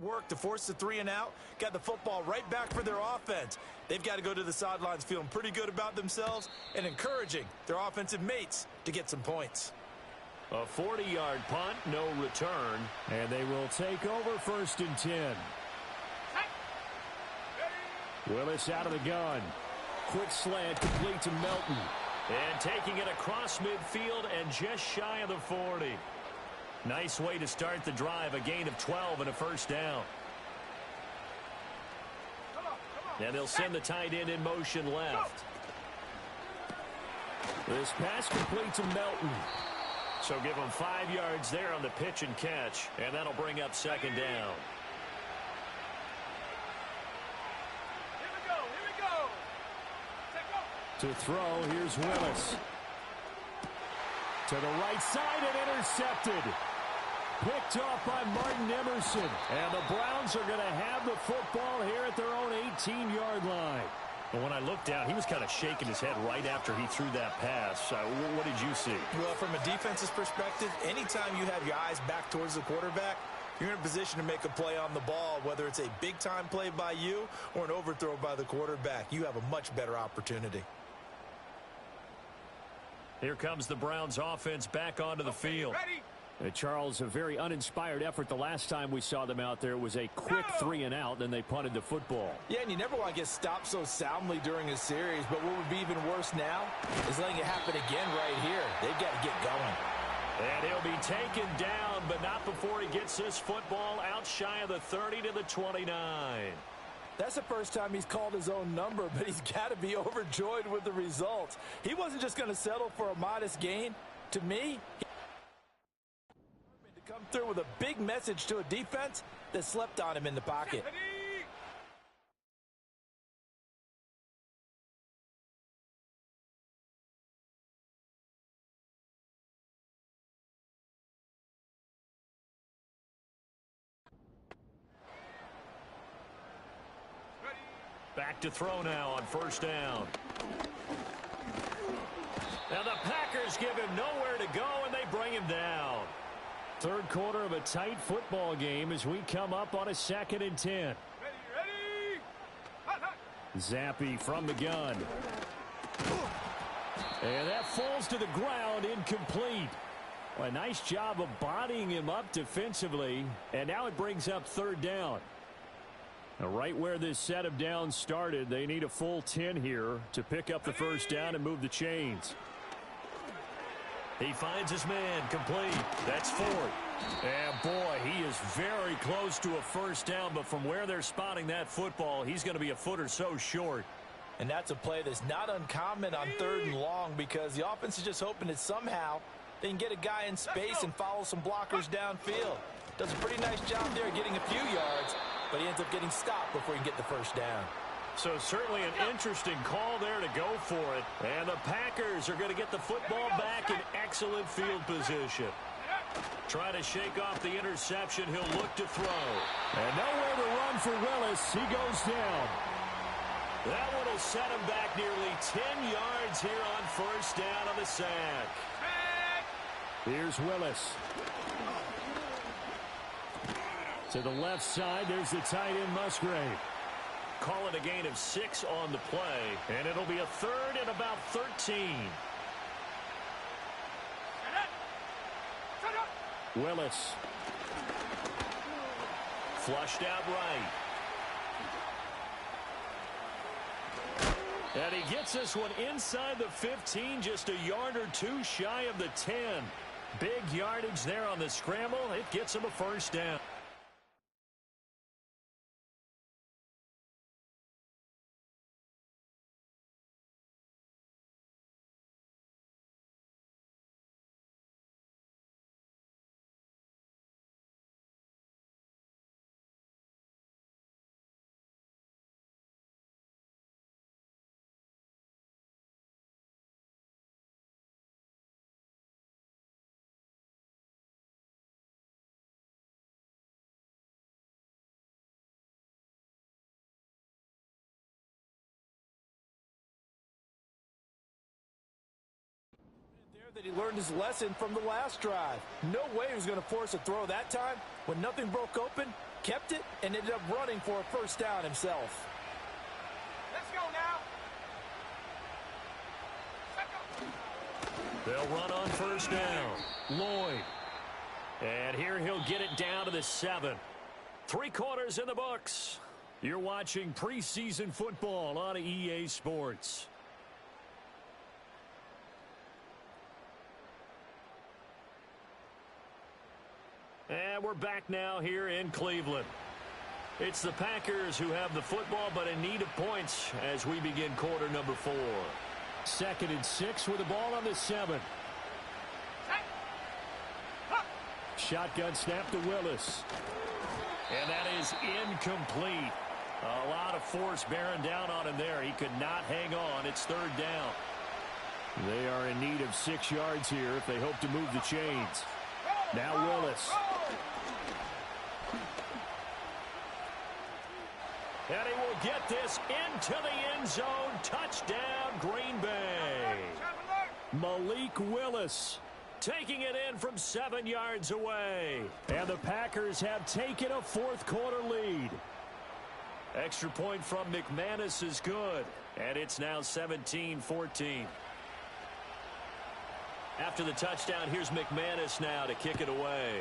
work to force the 3 and out, got the football right back for their offense. They've got to go to the sidelines feeling pretty good about themselves and encouraging their offensive mates to get some points. A 40-yard punt, no return, and they will take over 1st and 10. Willis out of the gun. Quick slant complete to Melton. And taking it across midfield and just shy of the 40. Nice way to start the drive, a gain of 12 and a 1st down. And they'll send the tight end in motion left. This pass complete to Melton. So give him 5 yards there on the pitch and catch, and that'll bring up 2nd down. To throw, here's Willis. To the right side and intercepted. Picked off by Martin Emerson. And the Browns are going to have the football here at their own 18-yard line. But when I looked down, he was kind of shaking his head right after he threw that pass. What did you see? Well, from a defense's perspective, anytime you have your eyes back towards the quarterback, you're in a position to make a play on the ball, whether it's a big-time play by you or an overthrow by the quarterback. You have a much better opportunity. Here comes the Browns offense back onto the field. Charles, a very uninspired effort the last time we saw them out there. It was a quick 3 and out, then they punted the football. Yeah, and you never want to get stopped so soundly during a series, but what would be even worse now is letting it happen again right here. They've got to get going. And he'll be taken down, but not before he gets this football out shy of the 30 to the 29. That's the first time he's called his own number, but he's got to be overjoyed with the results. He wasn't just going to settle for a modest gain. To me, to come through with a big message to a defense that slept on him in the pocket. Back to throw now on 1st down. Now the Packers give him nowhere to go, and they bring him down. 3rd quarter of a tight football game as we come up on a 2nd and 10. Ready. Hot. Zappy from the gun. And that falls to the ground, incomplete. Well, a nice job of bodying him up defensively, and now it brings up 3rd down. Now, right where this set of downs started, they need a full 10 here to pick up the 1st down and move the chains. He finds his man, complete. That's 4th. And boy, he is very close to a 1st down, but from where they're spotting that football, he's going to be a foot or so short. And that's a play that's not uncommon on 3rd and long, because the offense is just hoping that somehow they can get a guy in space and follow some blockers downfield. Does a pretty nice job there getting a few yards, but he ends up getting stopped before he can get the 1st down. So certainly an interesting call there to go for it. And the Packers are going to get the football back in excellent field position. Try to shake off the interception. He'll look to throw. And nowhere to run for Willis. He goes down. That one will set him back nearly 10 yards here on 1st down on the sack. Here's Willis. To the left side, there's the tight end Musgrave. Call it a gain of 6 on the play, and it'll be a 3rd and about 13. Willis. Flushed out right. And he gets this one inside the 15, just a yard or 2 shy of the 10. Big yardage there on the scramble. It gets him a 1st down. That he learned his lesson from the last drive. No way he was going to force a throw that time. When nothing broke open, kept it, and ended up running for a first down himself. Let's go now. They'll run on first down. Lloyd. And here he'll get it down to the 7. 3 quarters in the books. You're watching preseason football on EA Sports. And we're back now here in Cleveland. It's the Packers who have the football, but in need of points as we begin quarter number 4. 2nd and 6 with the ball on the 7. Shotgun snap to Willis. And that is incomplete. A lot of force bearing down on him there. He could not hang on. It's 3rd down. They are in need of 6 yards here if they hope to move the chains. Now Willis. And he will get this into the end zone. Touchdown, Green Bay. Malik Willis Taking it in from 7 yards away. And the Packers have taken a 4th quarter lead. Extra point from McManus is good. And it's now 17-14. After the touchdown, here's McManus now to kick it away.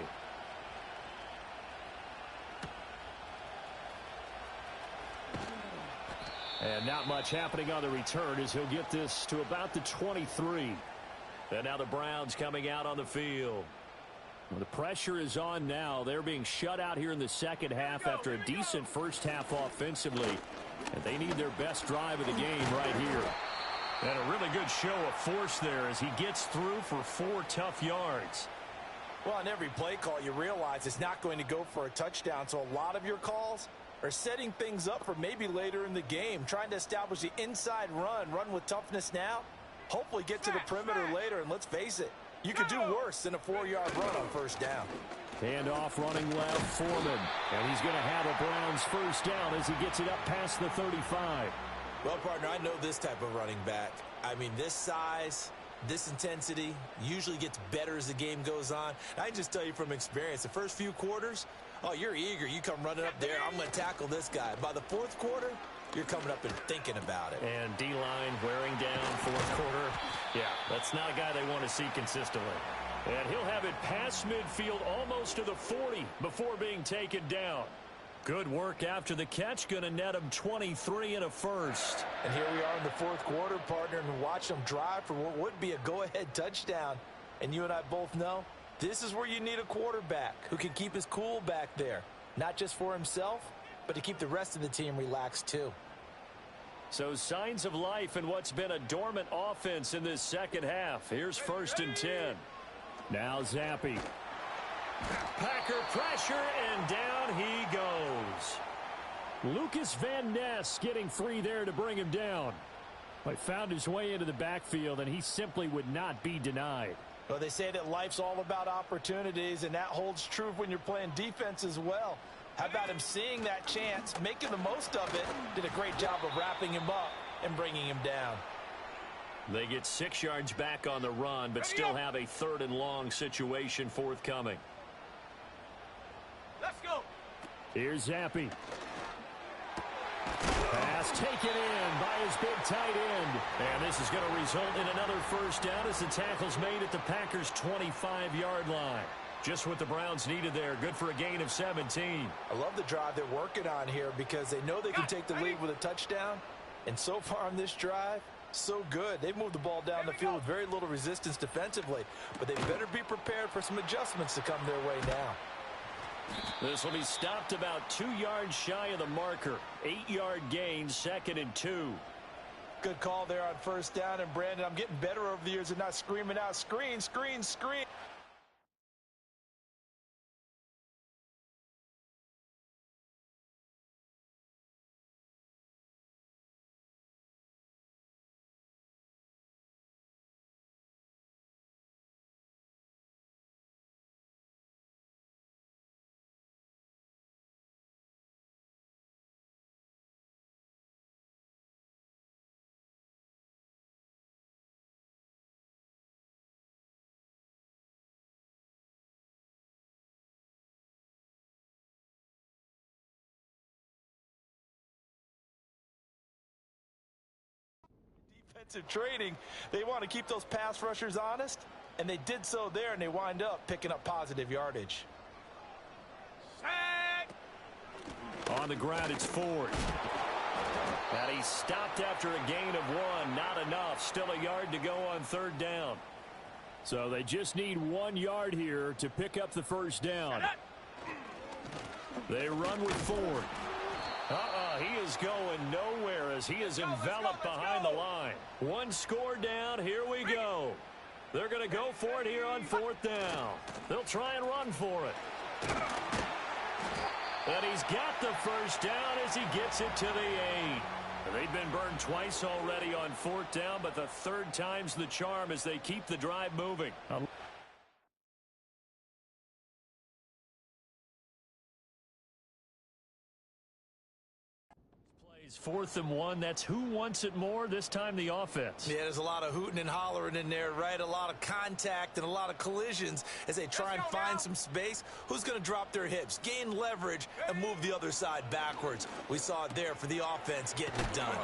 And not much happening on the return as he'll get this to about the 23. And now the Browns coming out on the field. Well, the pressure is on now. They're being shut out here in the 2nd half after a decent first half offensively. And they need their best drive of the game right here. And a really good show of force there as he gets through for 4 tough yards. Well, on every play call, you realize it's not going to go for a touchdown. So a lot of your calls are setting things up for maybe later in the game, trying to establish the inside run with toughness now. Hopefully get to the perimeter later, and let's face it, you could do worse than a 4-yard run on first down. Hand off running left, Foreman. And he's going to have a Browns first down as he gets it up past the 35. Well, partner, I know this type of running back. I mean, this size, this intensity usually gets better as the game goes on. I can just tell you from experience, the first few quarters, oh, you're eager. You come running up there, I'm going to tackle this guy. By the 4th quarter, you're coming up and thinking about it. And D-line wearing down 4th quarter. Yeah, that's not a guy they want to see consistently. And he'll have it past midfield almost to the 40 before being taken down. Good work after the catch. Going to net him 23 and a first. And here we are in the 4th quarter, partner, and watch them drive for what would be a go-ahead touchdown. And you and I both know this is where you need a quarterback who can keep his cool back there. Not just for himself, but to keep the rest of the team relaxed too. So signs of life in what's been a dormant offense in this 2nd half. Here's 1st and 10. Now Zappi. Packer pressure, and down he goes. Lucas Van Ness getting free there to bring him down. But found his way into the backfield, and he simply would not be denied. Well, they say that life's all about opportunities, and that holds true when you're playing defense as well. How about him seeing that chance, making the most of it, did a great job of wrapping him up and bringing him down. They get 6 yards back on the run, but still have a 3rd and long situation forthcoming. Let's go. Here's Zappi. Pass taken in by his big tight end. And this is going to result in another first down as the tackle's made at the Packers' 25-yard line. Just what the Browns needed there. Good for a gain of 17. I love the drive they're working on here because they know they can take the lead with a touchdown. And so far on this drive, so good. They've moved the ball down the field with very little resistance defensively. But they better be prepared for some adjustments to come their way now. This will be stopped about 2 yards shy of the marker. 8-yard gain, 2nd and 2. Good call there on first down. And, Brandon, I'm getting better over the years and not screaming out, screen, screen, screen. defensive training, they want to keep those pass rushers honest, and they did so there, and they wind up picking up positive yardage. On the ground, it's Ford. And he stopped after a gain of 1. Not enough. Still a yard to go on 3rd down. So they just need 1 yard here to pick up the first down. They run with Ford. He is going nowhere as he is enveloped behind the line. 1 score down. Here we go. They're going to go for it here on 4th down. They'll try and run for it. And he's got the first down as he gets it to the 8. They've been burned twice already on 4th down, but the 3rd time's the charm as they keep the drive moving. Plays 4th and 1. That's who wants it more, this time the offense. Yeah, there's a lot of hooting and hollering in there, right? A lot of contact and a lot of collisions as they try and find some space. Who's going to drop their hips, gain leverage, and move the other side backwards? We saw it there for the offense getting it done.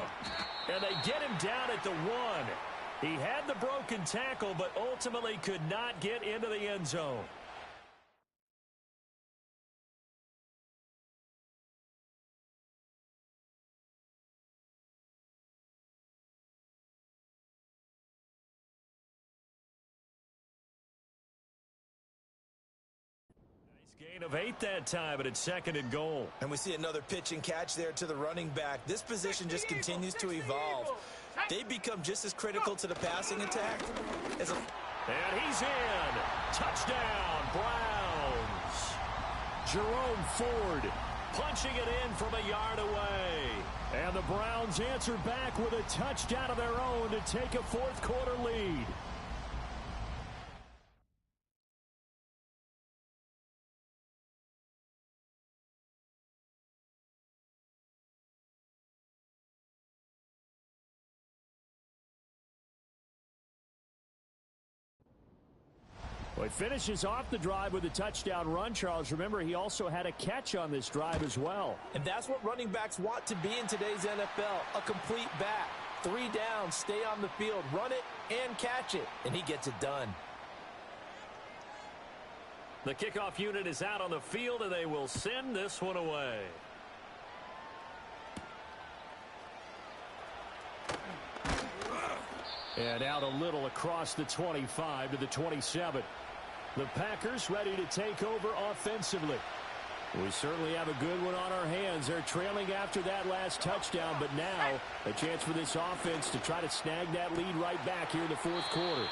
And they get him down at the 1. He had the broken tackle, but ultimately could not get into the end zone. Gain of 8 that time, but it's 2nd and goal. And we see another pitch and catch there to the running back. This position just continues to evolve. They become just as critical to the passing attack as a... And he's in. Touchdown, Browns. Jerome Ford punching it in from a yard away. And the Browns answer back with a touchdown of their own to take a 4th quarter lead. Well, he finishes off the drive with a touchdown run, Charles. Remember, he also had a catch on this drive as well. And that's what running backs want to be in today's NFL, a complete back. 3 downs, stay on the field, run it, and catch it. And he gets it done. The kickoff unit is out on the field, and they will send this one away. And out a little across the 25 to the 27. The Packers ready to take over offensively. We certainly have a good one on our hands. They're trailing after that last touchdown, but now a chance for this offense to try to snag that lead right back here in the 4th quarter.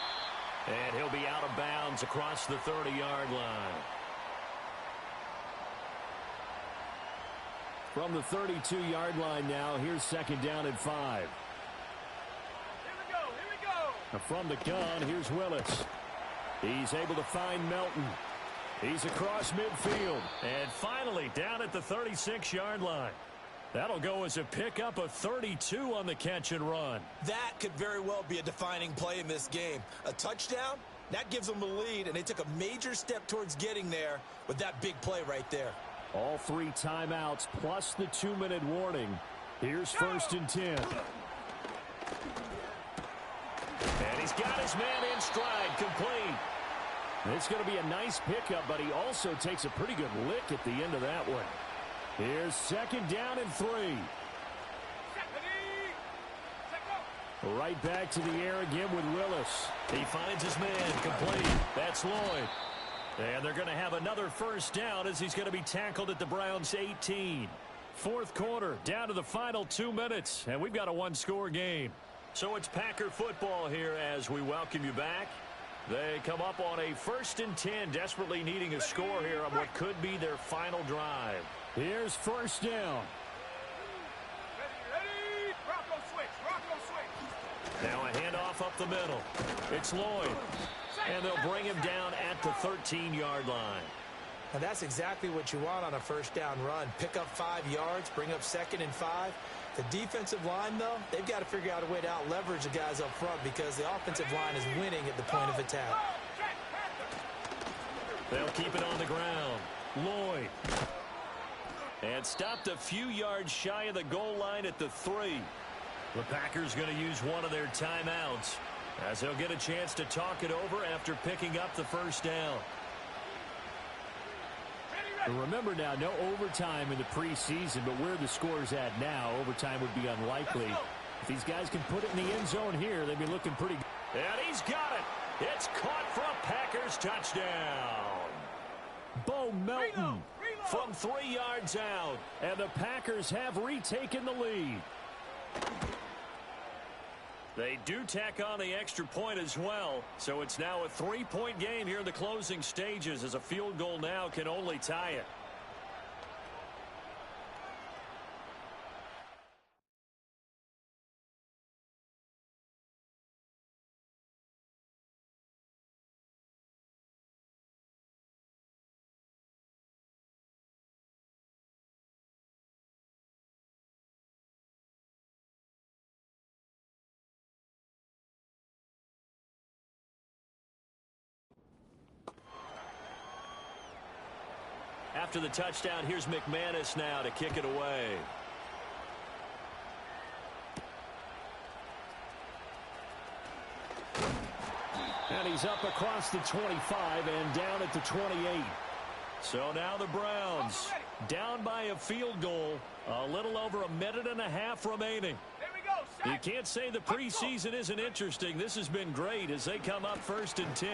And he'll be out of bounds across the 30-yard line. From the 32-yard line now, here's 2nd down and 5. From the gun, here's Willis. He's able to find Melton. He's across midfield. And finally, down at the 36-yard line. That'll go as a pickup of 32 on the catch and run. That could very well be a defining play in this game. A touchdown, that gives them a lead, and they took a major step towards getting there with that big play right there. All 3 timeouts plus the 2-minute warning. Here's 1st and 10. And he's got his man in stride, complete. It's going to be a nice pickup, but he also takes a pretty good lick at the end of that one. Here's 2nd down and 3. Right back to the air again with Willis. He finds his man, complete. That's Lloyd. And they're going to have another 1st down as he's going to be tackled at the Browns' 18. 4th quarter, down to the final 2 minutes, and we've got a 1-score game. So it's Packer football here as we welcome you back. They come up on a 1st and 10, desperately needing a score here on what could be their final drive. Here's 1st down. Ready. Rocco switch. Now a handoff up the middle. It's Lloyd. And they'll bring him down at the 13-yard line. And that's exactly what you want on a 1st down run. Pick up 5 yards, bring up 2nd and 5. The defensive line, though, they've got to figure out a way to out-leverage the guys up front because the offensive line is winning at the point of attack. They'll keep it on the ground. Lloyd. And stopped a few yards shy of the goal line at the 3. The Packers going to use one of their timeouts as they'll get a chance to talk it over after picking up the first down. Remember now, no overtime in the preseason, but where the score's at now, overtime would be unlikely. If these guys can put it in the end zone here, they'd be looking pretty good. And he's got it. It's caught for a Packers touchdown. Bo Melton From 3 yards out. and the Packers have retaken the lead. They do tack on the extra point as well, so it's now a 3-point game here in the closing stages as a field goal now can only tie it. After the touchdown, here's McManus now to kick it away. And he's up across the 25 and down at the 28. So now the Browns down by a field goal. A little over a minute and a half remaining. There we go. You can't say the preseason isn't interesting. This has been great as they come up 1st and 10.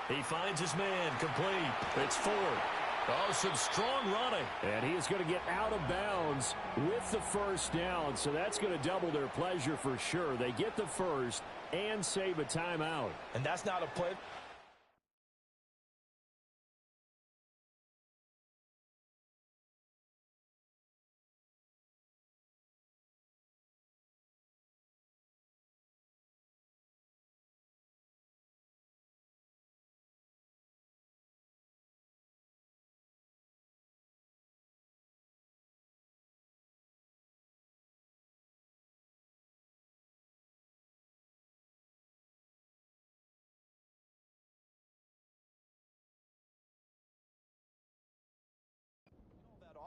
He finds his man complete. It's Ford. Oh, some strong running. And he is going to get out of bounds with the first down. So that's going to double their pleasure for sure. They get the first and save a timeout. And that's not a play.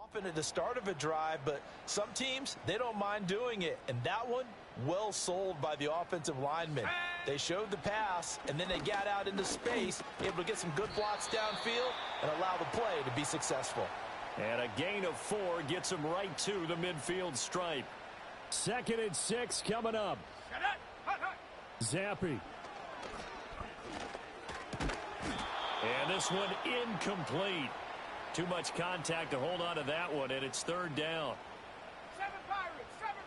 Often at the start of a drive, but some teams, they don't mind doing it. And that one, well sold by the offensive linemen. They showed the pass, and then they got out into space, able to get some good blocks downfield and allow the play to be successful. And a gain of 4 gets them right to the midfield stripe. 2nd and 6 coming up. Zappe. And this one incomplete. Too much contact to hold on to that one, and it's 3rd down. 7 Pirates.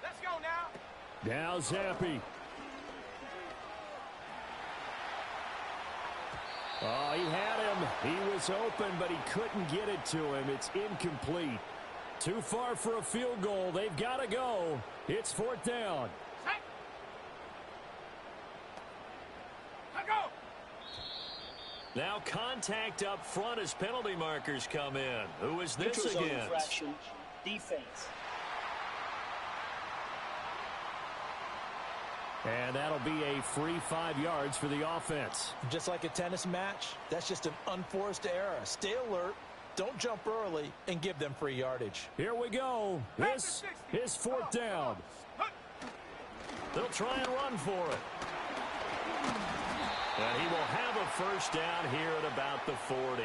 Let's go now. Now Zappe. Oh, he had him. He was open, but he couldn't get it to him. It's incomplete. Too far for a field goal. They've got to go. It's 4th down. Now contact up front as penalty markers come in. Who is this against? Infraction, defense. And that'll be a free 5 yards for the offense. Just like a tennis match, that's just an unforced error. Stay alert, don't jump early, and give them free yardage. Here we go. This is 4th down. They'll try and run for it. And he will have a first down here at about the 40.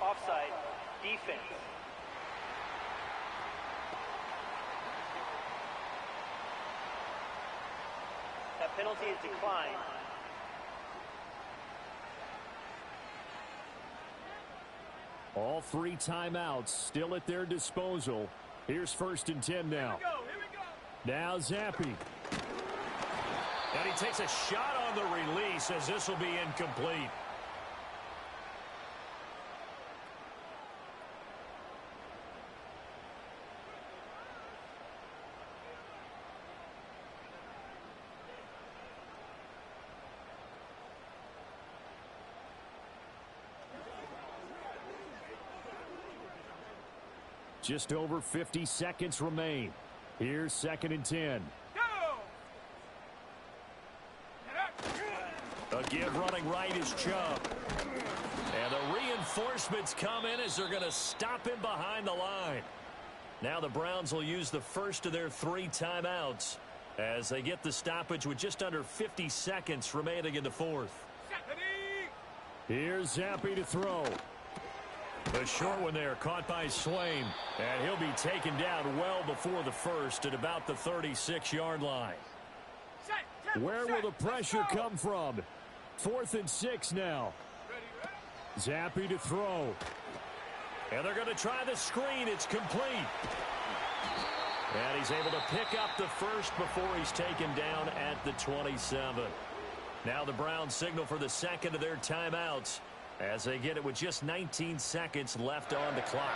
Offside, defense. That penalty is declined. All 3 timeouts still at their disposal. Here's 1st and 10 now. Here we go. Now Zappe. And he takes a shot on the release as this will be incomplete. Just over 50 seconds remain. Here's 2nd and 10. A give running right is Chubb. And the reinforcements come in as they're going to stop him behind the line. Now the Browns will use the first of their 3 timeouts as they get the stoppage with just under 50 seconds remaining in the fourth. Here's Zappe to throw. The short one there caught by Swain, and he'll be taken down well before the first at about the 36-yard line. Where will the pressure come from? 4th and 6 now. Zappe to throw. And they're going to try the screen. It's complete. And he's able to pick up the first before he's taken down at the 27. Now the Browns signal for the second of their timeouts as they get it with just 19 seconds left on the clock.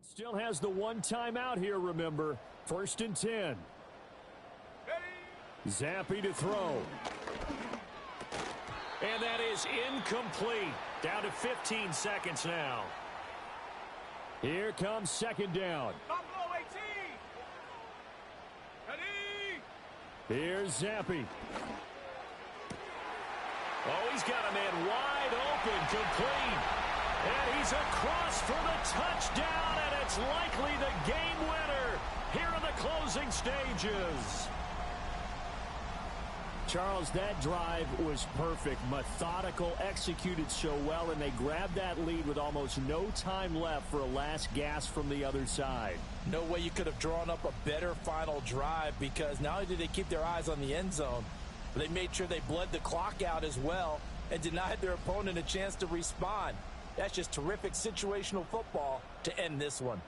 Still has the 1 timeout here, remember. 1st and 10. Zappe to throw. And that is incomplete. Down to 15 seconds now. Here comes 2nd down. Here's Zappe. Oh, he's got a man wide open, complete. And he's across for the touchdown, and it's likely the game winner here in the closing stages. Charles, that drive was perfect, methodical, executed so well, and they grabbed that lead with almost no time left for a last gasp from the other side. No way you could have drawn up a better final drive, because not only did they keep their eyes on the end zone, but they made sure they bled the clock out as well and denied their opponent a chance to respond. That's just terrific situational football to end this one.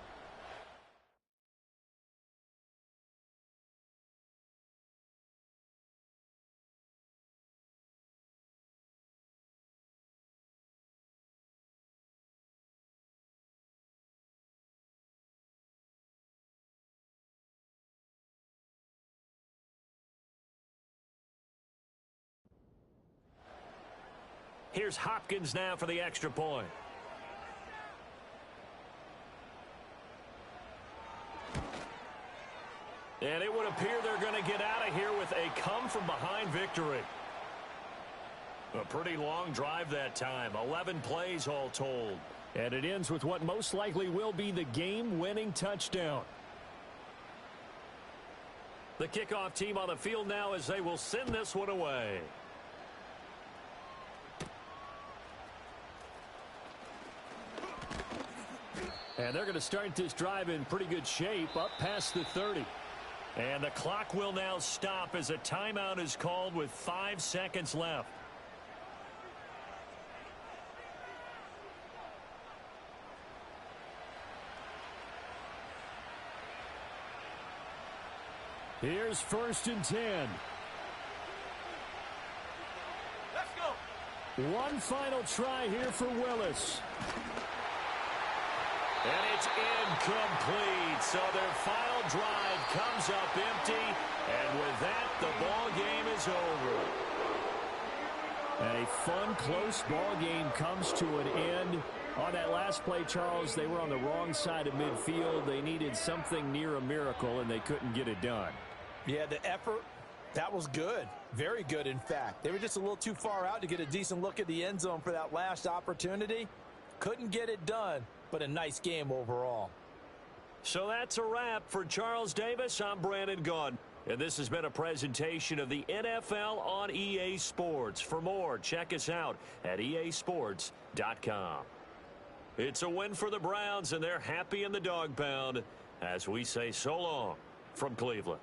Here's Hopkins now for the extra point. And it would appear they're going to get out of here with a come-from-behind victory. A pretty long drive that time. 11 plays all told. And it ends with what most likely will be the game-winning touchdown. The kickoff team on the field now as they will send this one away. And they're going to start this drive in pretty good shape, up past the 30. And the clock will now stop as a timeout is called with 5 seconds left. Here's 1st and 10. Let's go. One final try here for Willis. And it's incomplete. So their final drive comes up empty. And with that, the ball game is over. A fun, close ball game comes to an end. On that last play, Charles, they were on the wrong side of midfield. They needed something near a miracle, and they couldn't get it done. Yeah, the effort, that was good. Very good, in fact. They were just a little too far out to get a decent look at the end zone for that last opportunity. Couldn't get it done, but a nice game overall. So that's a wrap for Charles Davis. I'm Brandon Gaudin. And this has been a presentation of the NFL on EA Sports. For more, check us out at easports.com. It's a win for the Browns, and they're happy in the dog pound as we say so long from Cleveland.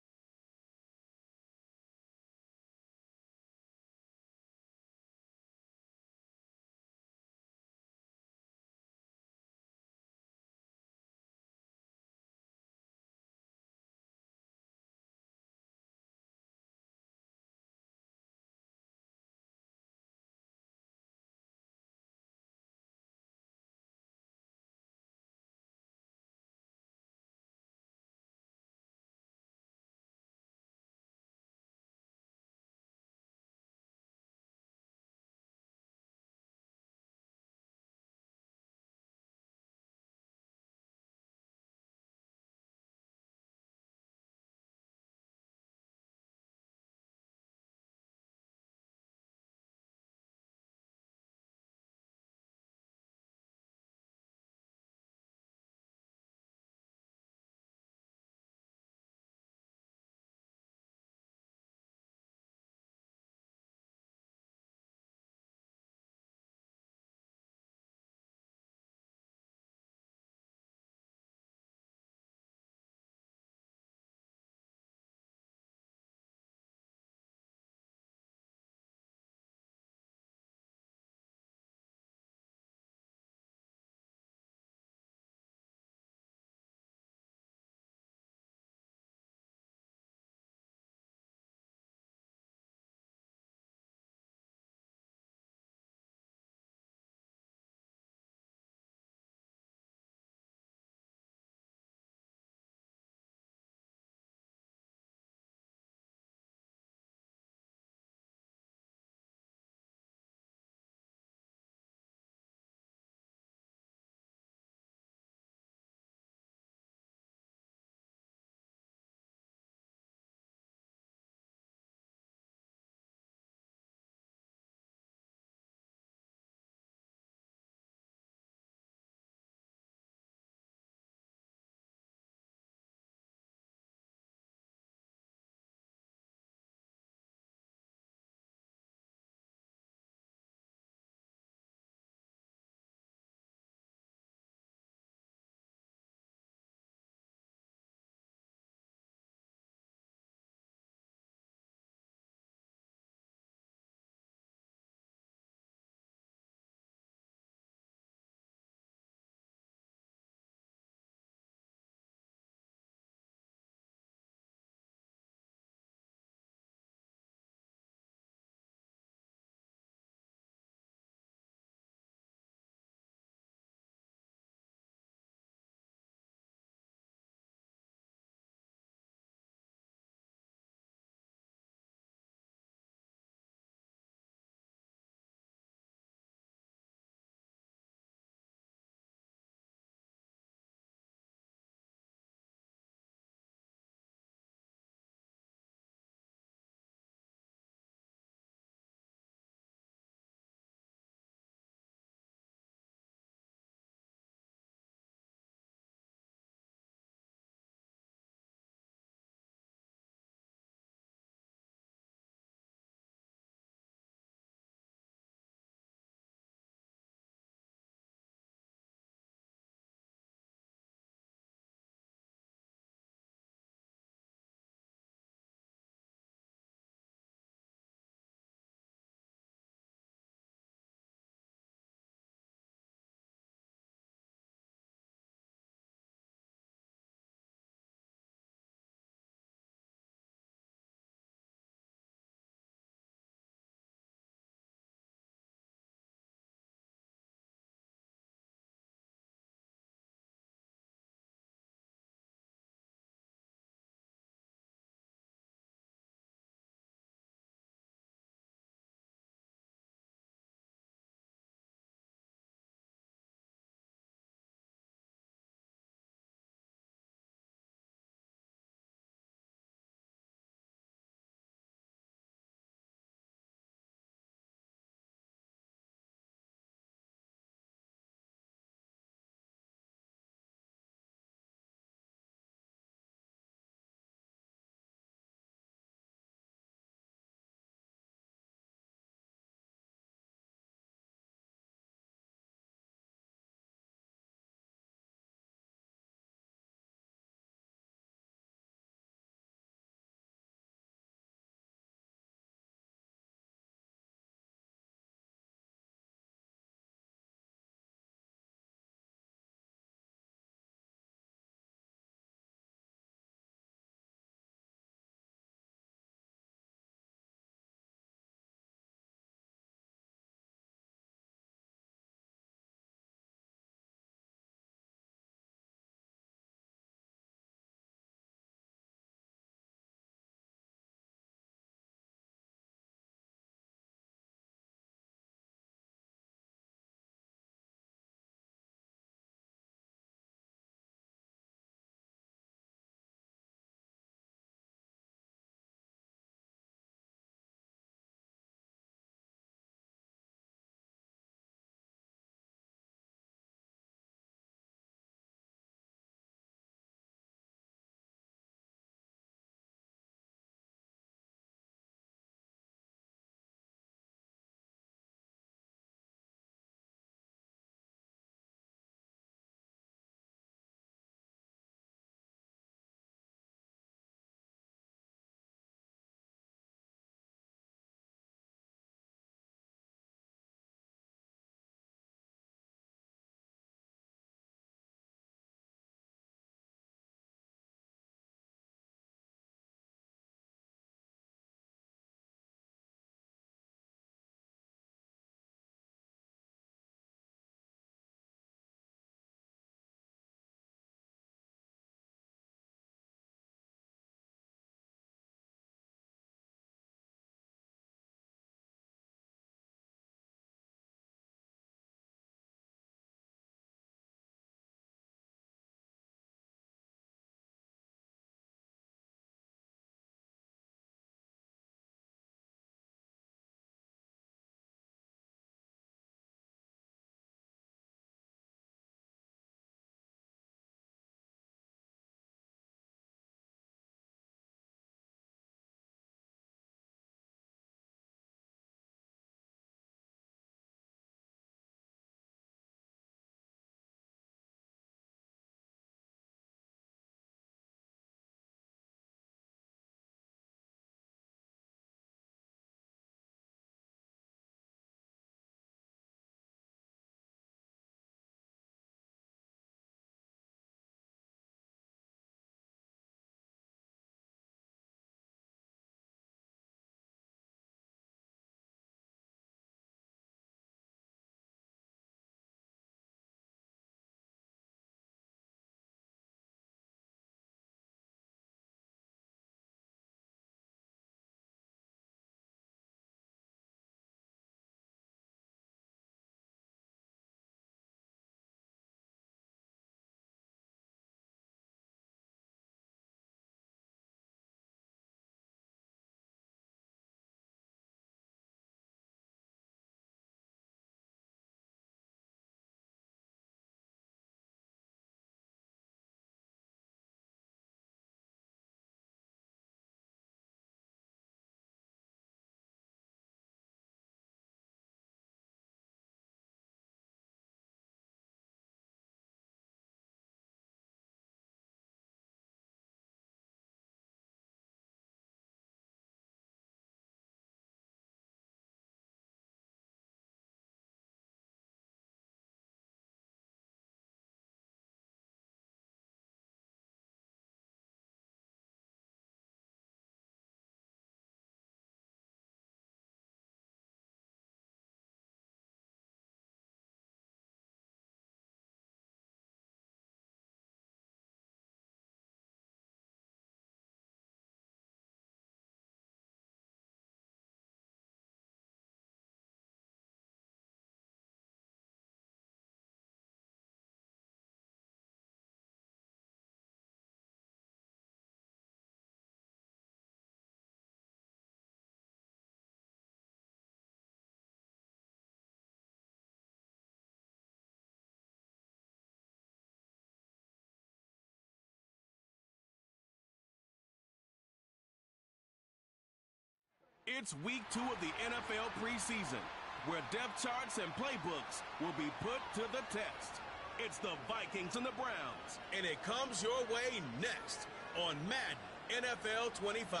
It's week 2 of the NFL preseason, where depth charts and playbooks will be put to the test. It's the Vikings and the Browns, and it comes your way next on Madden NFL 25.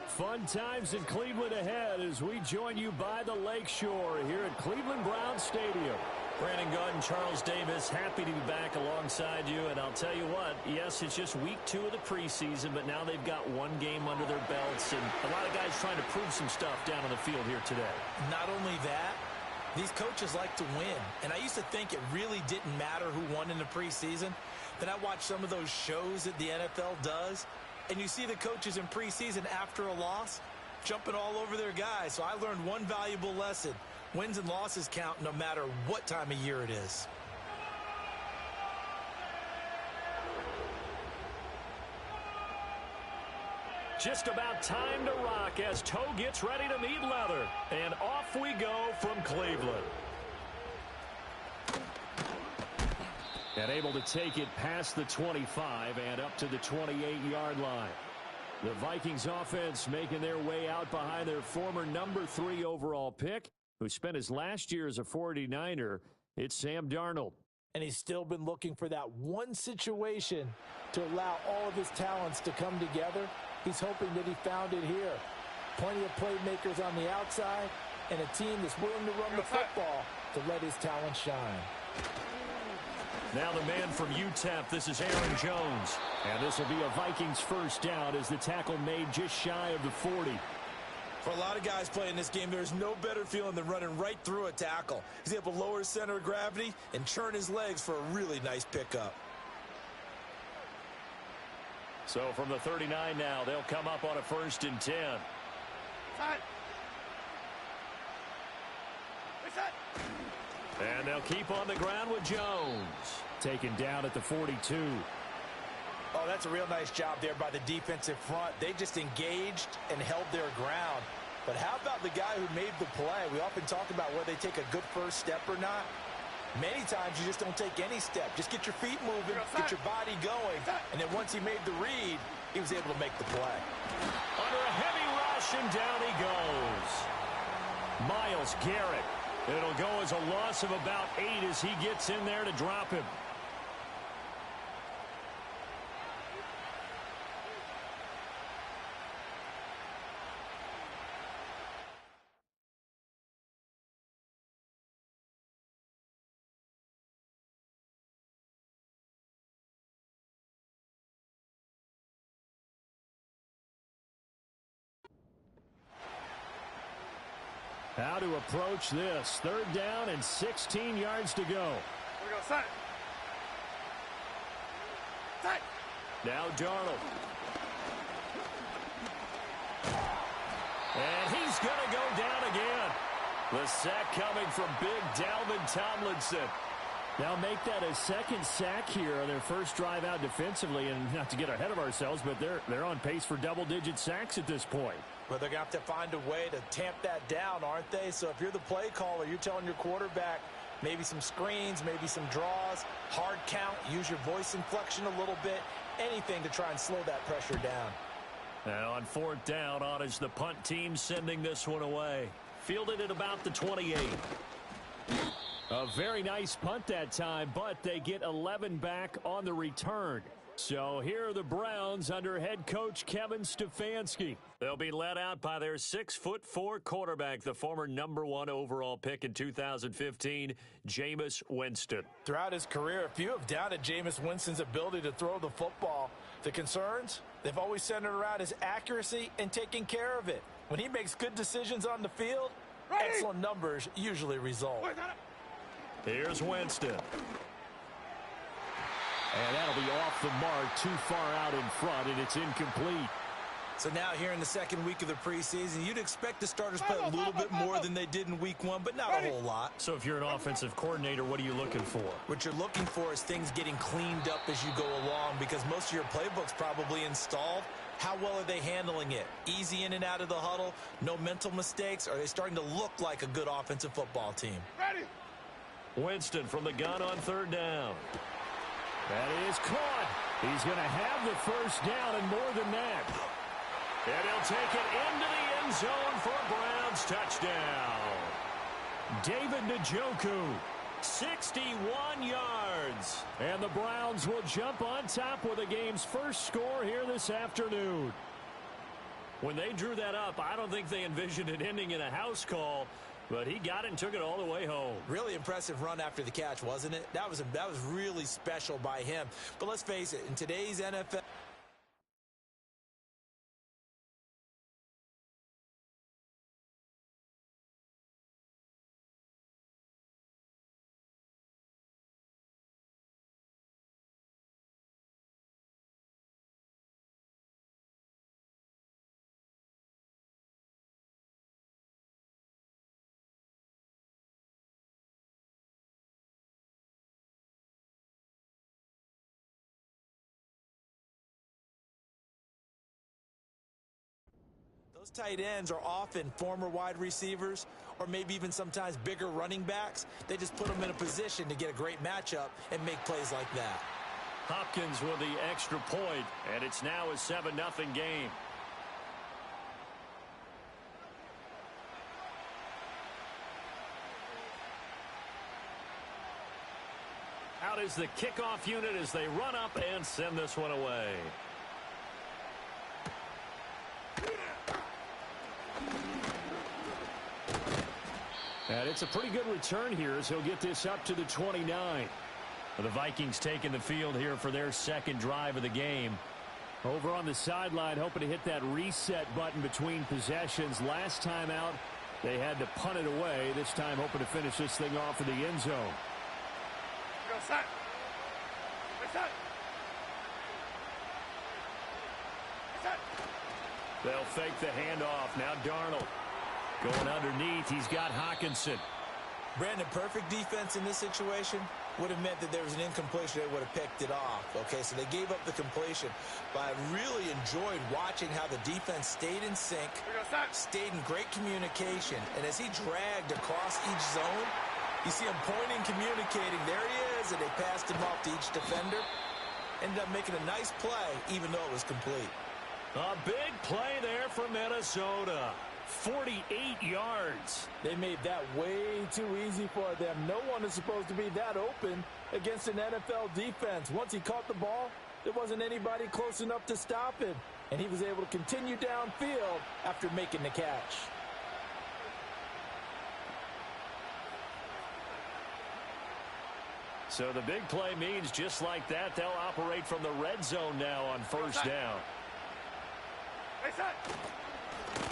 Fun times in Cleveland ahead as we join you by the Lakeshore here at Cleveland Browns Stadium. Brandon Gaudin and Charles Davis, happy to be back alongside you. And I'll tell you what, yes, it's just week 2 of the preseason, but now they've got one game under their belts. And a lot of guys trying to prove some stuff down on the field here today. Not only that, these coaches like to win. And I used to think it really didn't matter who won in the preseason. Then I watched some of those shows that the NFL does, and you see the coaches in preseason after a loss jumping all over their guys. So I learned one valuable lesson. Wins and losses count no matter what time of year it is. Just about time to rock as Toe gets ready to meet leather. And off we go from Cleveland. And able to take it past the 25 and up to the 28-yard line. The Vikings offense making their way out behind their former number 3 overall pick, who spent his last year as a 49er. It's Sam Darnold. And he's still been looking for that one situation to allow all of his talents to come together. He's hoping that he found it here. Plenty of playmakers on the outside and a team that's willing to run the football to let his talent shine. Now the man from UTEP, this is Aaron Jones. And this will be a Vikings first down as the tackle made just shy of the 40. For a lot of guys playing this game, there's no better feeling than running right through a tackle. He's able to lower his center of gravity and churn his legs for a really nice pickup. So from the 39 now, they'll come up on a 1st and 10. And they'll keep on the ground with Jones. Taken down at the 42. Oh, that's a real nice job there by the defensive front. They just engaged and held their ground. But how about the guy who made the play? We often talk about whether they take a good first step or not. Many times you just don't take any step. Just get your feet moving, get your body going. And then once he made the read, he was able to make the play. Under a heavy rush, and down he goes. Myles Garrett. It'll go as a loss of about 8 as he gets in there to drop him. How to approach this. 3rd down and 16 yards to go. Here we go, set. Set. Now Darnold. And he's going to go down again. The sack coming from big Dalvin Tomlinson. Now make that a 2nd sack here on their first drive out defensively. And not to get ahead of ourselves, but they're on pace for double-digit sacks at this point. But they're going to have to find a way to tamp that down, aren't they? So if you're the play caller, you're telling your quarterback maybe some screens, maybe some draws, hard count, use your voice inflection a little bit, anything to try and slow that pressure down. Now on 4th down, on is the punt team sending this one away. Fielded at about the 28. A very nice punt that time, but they get 11 back on the return. So here are the Browns under head coach Kevin Stefanski. They'll be led out by their 6'4" quarterback, the former number 1 overall pick in 2015, Jameis Winston. Throughout his career, few have doubted Jameis Winston's ability to throw the football. The concerns, they've always centered around his accuracy and taking care of it. When he makes good decisions on the field, excellent numbers usually result. Here's Winston. And that'll be off the mark, too far out in front, and it's incomplete. So now here in the 2nd week of the preseason, you'd expect the starters to play a little bit more than they did in week 1, but not a whole lot. So if you're an offensive coordinator, what are you looking for? What you're looking for is things getting cleaned up as you go along, because most of your playbook's probably installed. How well are they handling it? Easy in and out of the huddle, no mental mistakes? Are they starting to look like a good offensive football team? Ready. Winston from the gun on 3rd down. That is caught. He's going to have the first down and more than that. And he'll take it into the end zone for a Browns touchdown. David Njoku, 61 yards. And the Browns will jump on top with the game's first score here this afternoon. When they drew that up, I don't think they envisioned it ending in a house call, but he got it and took it all the way home. Really impressive run after the catch, wasn't it? That was really special by him. But let's face it, in today's NFL... Those tight ends are often former wide receivers or maybe even sometimes bigger running backs. They just put them in a position to get a great matchup and make plays like that. Hopkins with the extra point, and it's now a 7-0 game. Out is the kickoff unit as they run up and send this one away. And it's a pretty good return here as he'll get this up to the 29. The Vikings taking the field here for their second drive of the game. Over on the sideline, hoping to hit that reset button between possessions. Last time out, they had to punt it away. This time hoping to finish this thing off in the end zone. They'll fake the handoff. Now Darnold going underneath. He's got Hockenson. Brandon, perfect defense in this situation would have meant that there was an incompletion. They would have picked it off. Okay, so they gave up the completion. But I really enjoyed watching how the defense stayed in sync, stayed in great communication. And as he dragged across each zone, you see him pointing, communicating. There he is, and they passed him off to each defender. Ended up making a nice play, even though it was complete. A big play there for Minnesota. 48 yards. They made that way too easy for them. No one is supposed to be that open against an NFL defense. Once he caught the ball, there wasn't anybody close enough to stop him. And he was able to continue downfield after making the catch. So the big play means just like that, they'll operate from the red zone now on first down.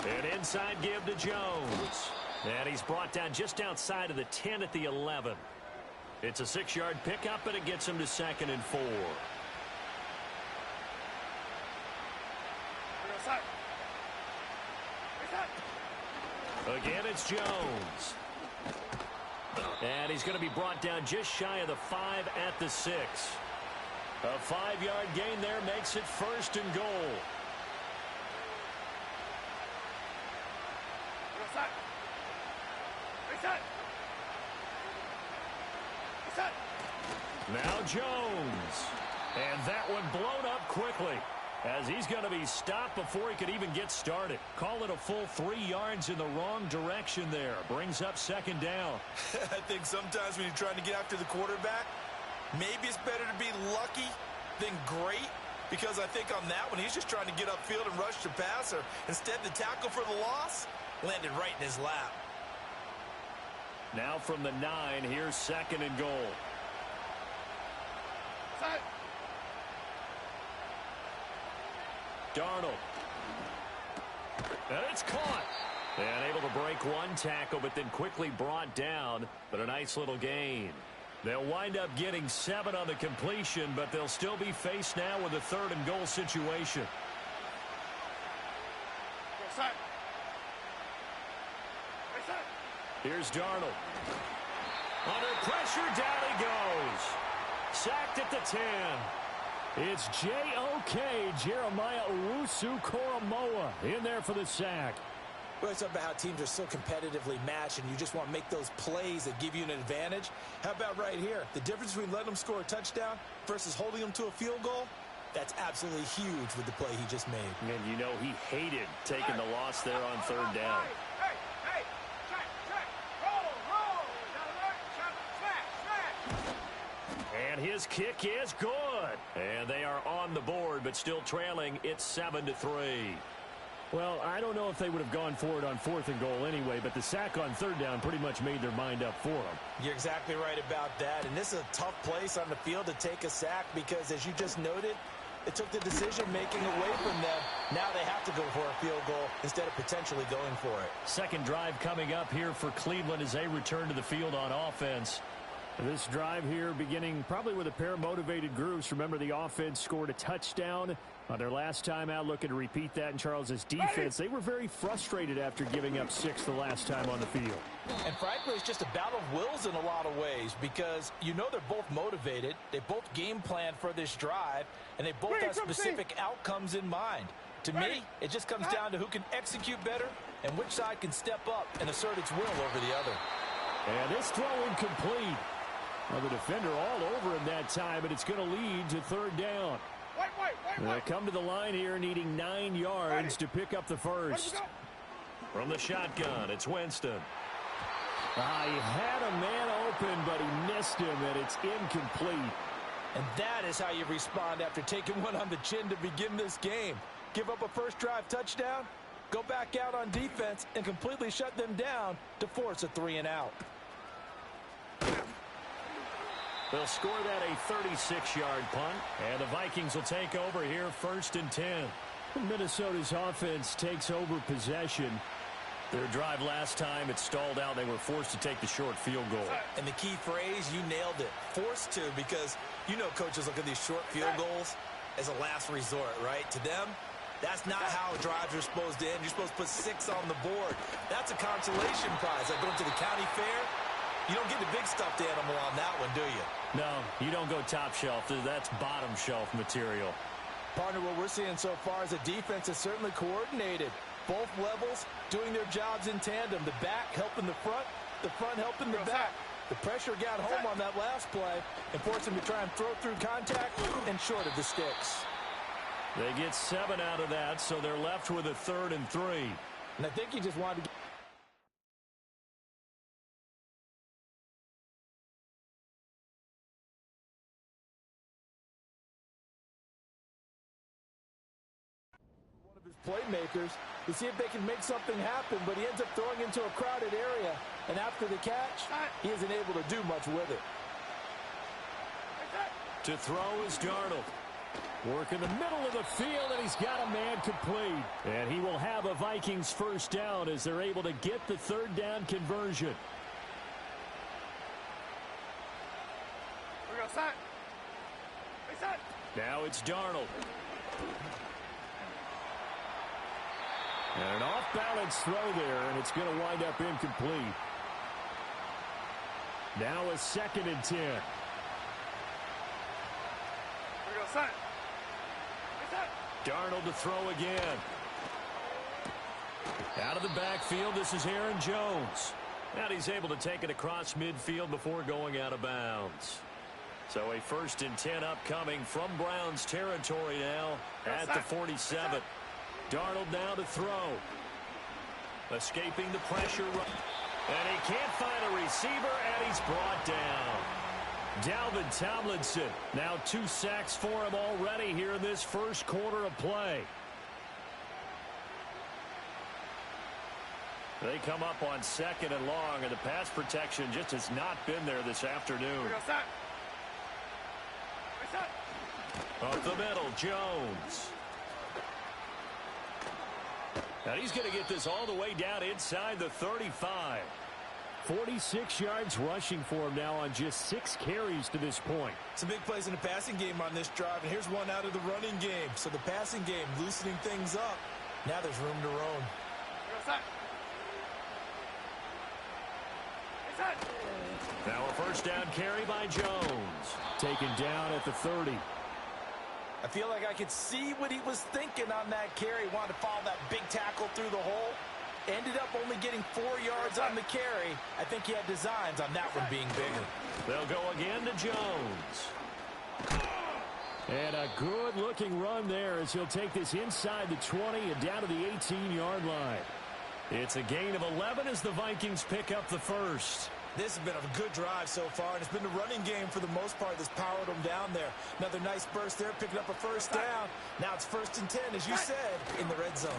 An inside give to Jones. And he's brought down just outside of the 10 at the 11. It's a 6-yard pickup, and it gets him to 2nd and 4. Again, it's Jones. And he's going to be brought down just shy of the 5 at the 6. A 5-yard gain there makes it 1st and goal. Now Jones. And that one blown up quickly as he's going to be stopped before he could even get started. Call it a full 3 yards in the wrong direction there. Brings up 2nd down. I think sometimes when you're trying to get after the quarterback, maybe it's better to be lucky than great. Because I think on that one, he's just trying to get upfield and rush the passer. Instead, the tackle for the loss landed right in his lap. Now from the 9, here's 2nd and goal. Darnold. And it's caught. And able to break one tackle, but then quickly brought down. But a nice little gain. They'll wind up getting 7 on the completion, but they'll still be faced now with a 3rd and goal situation. Here's Darnold. Under pressure, down he goes. Sacked at the 10. It's J.O.K. Jeremiah Owusu-Koramoah in there for the sack. We always talk about how teams are so competitively matched and you just want to make those plays that give you an advantage. How about right here? The difference between letting them score a touchdown versus holding them to a field goal? That's absolutely huge with the play he just made. And you know he hated taking the loss there on third down. Hey, check, roll, smash. And his kick is good. And they are on the board, but still trailing. It's 7-3. Well, I don't know if they would have gone for it on 4th and goal anyway, but the sack on third down pretty much made their mind up for them. You're exactly right about that. And this is a tough place on the field to take a sack because, as you just noted, it took the decision-making away from them. Now they have to go for a field goal instead of potentially going for it. Second drive coming up here for Cleveland as they return to the field on offense. This drive here beginning probably with a pair of motivated groups. Remember, the offense scored a touchdown on their last time out, looking to repeat that in Charles's defense. They were very frustrated after giving up 6 the last time on the field. And frankly, it's just a battle of wills in a lot of ways because you know they're both motivated. They both game planned for this drive, and they both have specific outcomes in mind. To me, it just comes down to who can execute better and which side can step up and assert its will over the other. And this throw incomplete. Well, the defender all over him that time, and it's going to lead to third down. They come to the line here needing 9 yards to pick up the first. From the shotgun, it's Winston. He had a man open, but he missed him, and it's incomplete. And that is how you respond after taking one on the chin to begin this game. Give up a first drive touchdown, go back out on defense, and completely shut them down to force a 3-and-out. They'll score that a 36-yard punt, and the Vikings will take over here 1st and 10. Minnesota's offense takes over possession. Their drive last time, it stalled out. They were forced to take the short field goal. And the key phrase, you nailed it, forced to, because you know coaches look at these short field goals as a last resort, right? To them, that's not how drives are supposed to end. You're supposed to put 6 on the board. That's a consolation prize. Like going to the county fair, you don't get the big stuffed animal on that one, do you? No, you don't go top shelf. That's bottom shelf material. Partner, what we're seeing so far is a defense that's certainly coordinated. Both levels doing their jobs in tandem. The back helping the front helping the back. The pressure got home on that last play and forced them to try and throw through contact and short of the sticks. They get 7 out of that, so they're left with a 3rd and 3. And I think he just wanted to get playmakers to see if they can make something happen, but he ends up throwing into a crowded area, and after the catch, he isn't able to do much with it. To throw is Darnold. Work in the middle of the field, and he's got a man complete. And he will have a Vikings first down as they're able to get the third down conversion. We're going to set. Now it's Darnold. And an off-balance throw there, and it's going to wind up incomplete. Now a 2nd and 10. We're going to set. Darnold to throw again. Out of the backfield, this is Aaron Jones. And he's able to take it across midfield before going out of bounds. So a 1st and 10 upcoming from Browns territory now at the 47. Darnold now to throw. Escaping the pressure. And he can't find a receiver, and he's brought down. Dalvin Tomlinson, now 2 sacks for him already here in this first quarter of play. They come up on 2nd and long, and the pass protection just has not been there this afternoon. Up the middle, Jones. And he's going to get this all the way down inside the 35. 46 yards rushing for him now on just 6 carries to this point. Some big plays in the passing game on this drive, and here's one out of the running game. So the passing game loosening things up. Now there's room to roam. Now a first down carry by Jones. Taken down at the 30. I feel like I could see what he was thinking on that carry. He wanted to follow that big tackle through the hole. Ended up only getting 4 yards on the carry. I think he had designs on that one being bigger. They'll go again to Jones. And a good-looking run there as he'll take this inside the 20 and down to the 18-yard line. It's a gain of 11 as the Vikings pick up the first. This has been a good drive so far, and it's been the running game for the most part that's powered them down there. Another nice burst there, picking up a first down. Now it's 1st and 10, as you said, in the red zone.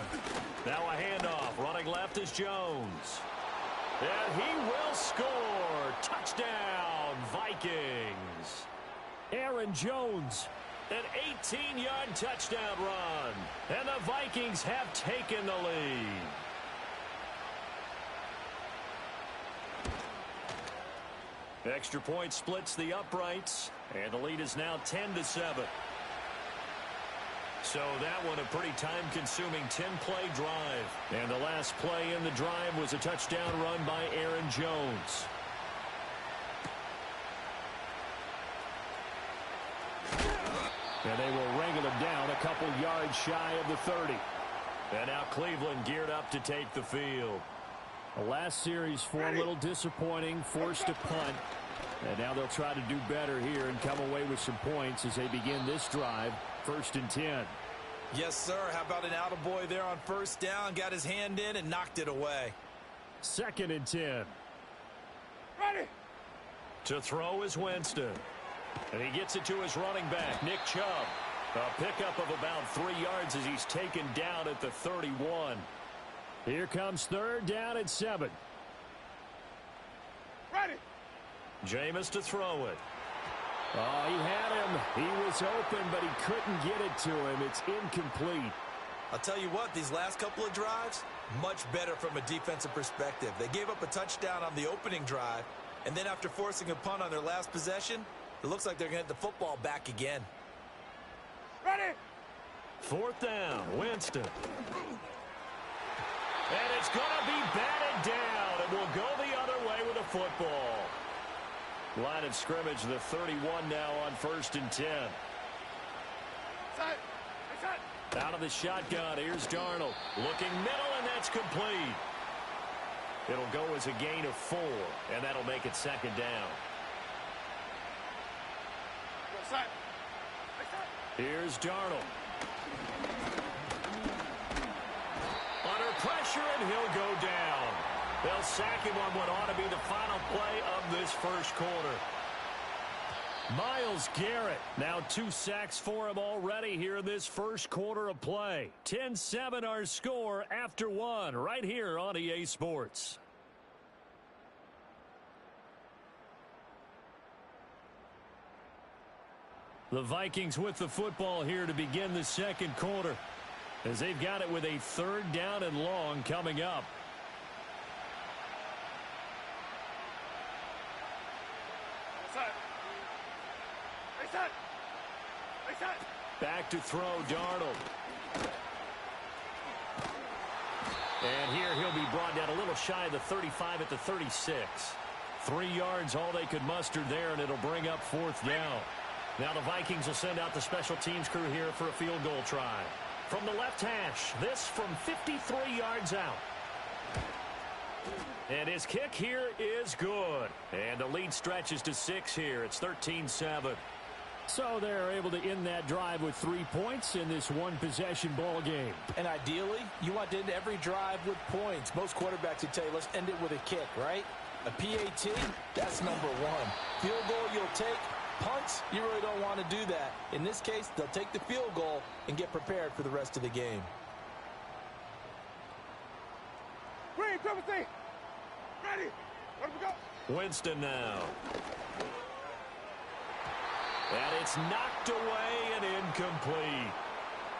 Now a handoff. Running left is Jones. And he will score. Touchdown, Vikings. Aaron Jones. An 18-yard touchdown run. And the Vikings have taken the lead. Extra point splits the uprights, and the lead is now 10-7. So that one a pretty time-consuming 10-play drive. And the last play in the drive was a touchdown run by Aaron Jones. And they will wrangle him down a couple yards shy of the 30. And now Cleveland geared up to take the field. The last series for a little disappointing, forced a punt. And now they'll try to do better here and come away with some points as they begin this drive. 1st and 10. Yes, sir. How about an attaboy there on 1st down? Got his hand in and knocked it away. 2nd and 10. Ready. To throw is Winston. And he gets it to his running back, Nick Chubb. A pickup of about 3 yards as he's taken down at the 31. Here comes 3rd down and 7. Ready. Jameis to throw it. Oh, he had him. He was open, but he couldn't get it to him. It's incomplete. I'll tell you what, these last couple of drives, much better from a defensive perspective. They gave up a touchdown on the opening drive, and then after forcing a punt on their last possession, it looks like they're going to get the football back again. Ready. 4th down, Winston. And it's going to be batted down, and will go the other way with a football. Line of scrimmage, the 31 now on 1st and 10. Out of the shotgun, here's Darnold. Looking middle, and that's complete. It'll go as a gain of 4, and that'll make it 2nd down. Here's Darnold. Under pressure, and he'll go down. They'll sack him on what ought to be the final play of this first quarter. Myles Garrett, now 2 sacks for him already here in this first quarter of play. 10-7 our score after 1 right here on EA Sports. The Vikings with the football here to begin the second quarter, as they've got it with a 3rd down and long coming up. Back to throw, Darnold. And here he'll be brought down a little shy of the 35 at the 36. 3 yards all they could muster there, and it'll bring up 4th down. Now the Vikings will send out the special teams crew here for a field goal try. From the left hash, this from 53 yards out. And his kick here is good. And the lead stretches to 6 here. It's 13-7. So they're able to end that drive with 3 points in this one-possession ball game. And ideally, you want to end every drive with points. Most quarterbacks would tell you, let's end it with a kick, right? A PAT, that's number 1. Field goal you'll take. Punts, you really don't want to do that. In this case, they'll take the field goal and get prepared for the rest of the game. Green, triple C. Ready. Where do we go? Winston now. And it's knocked away and incomplete.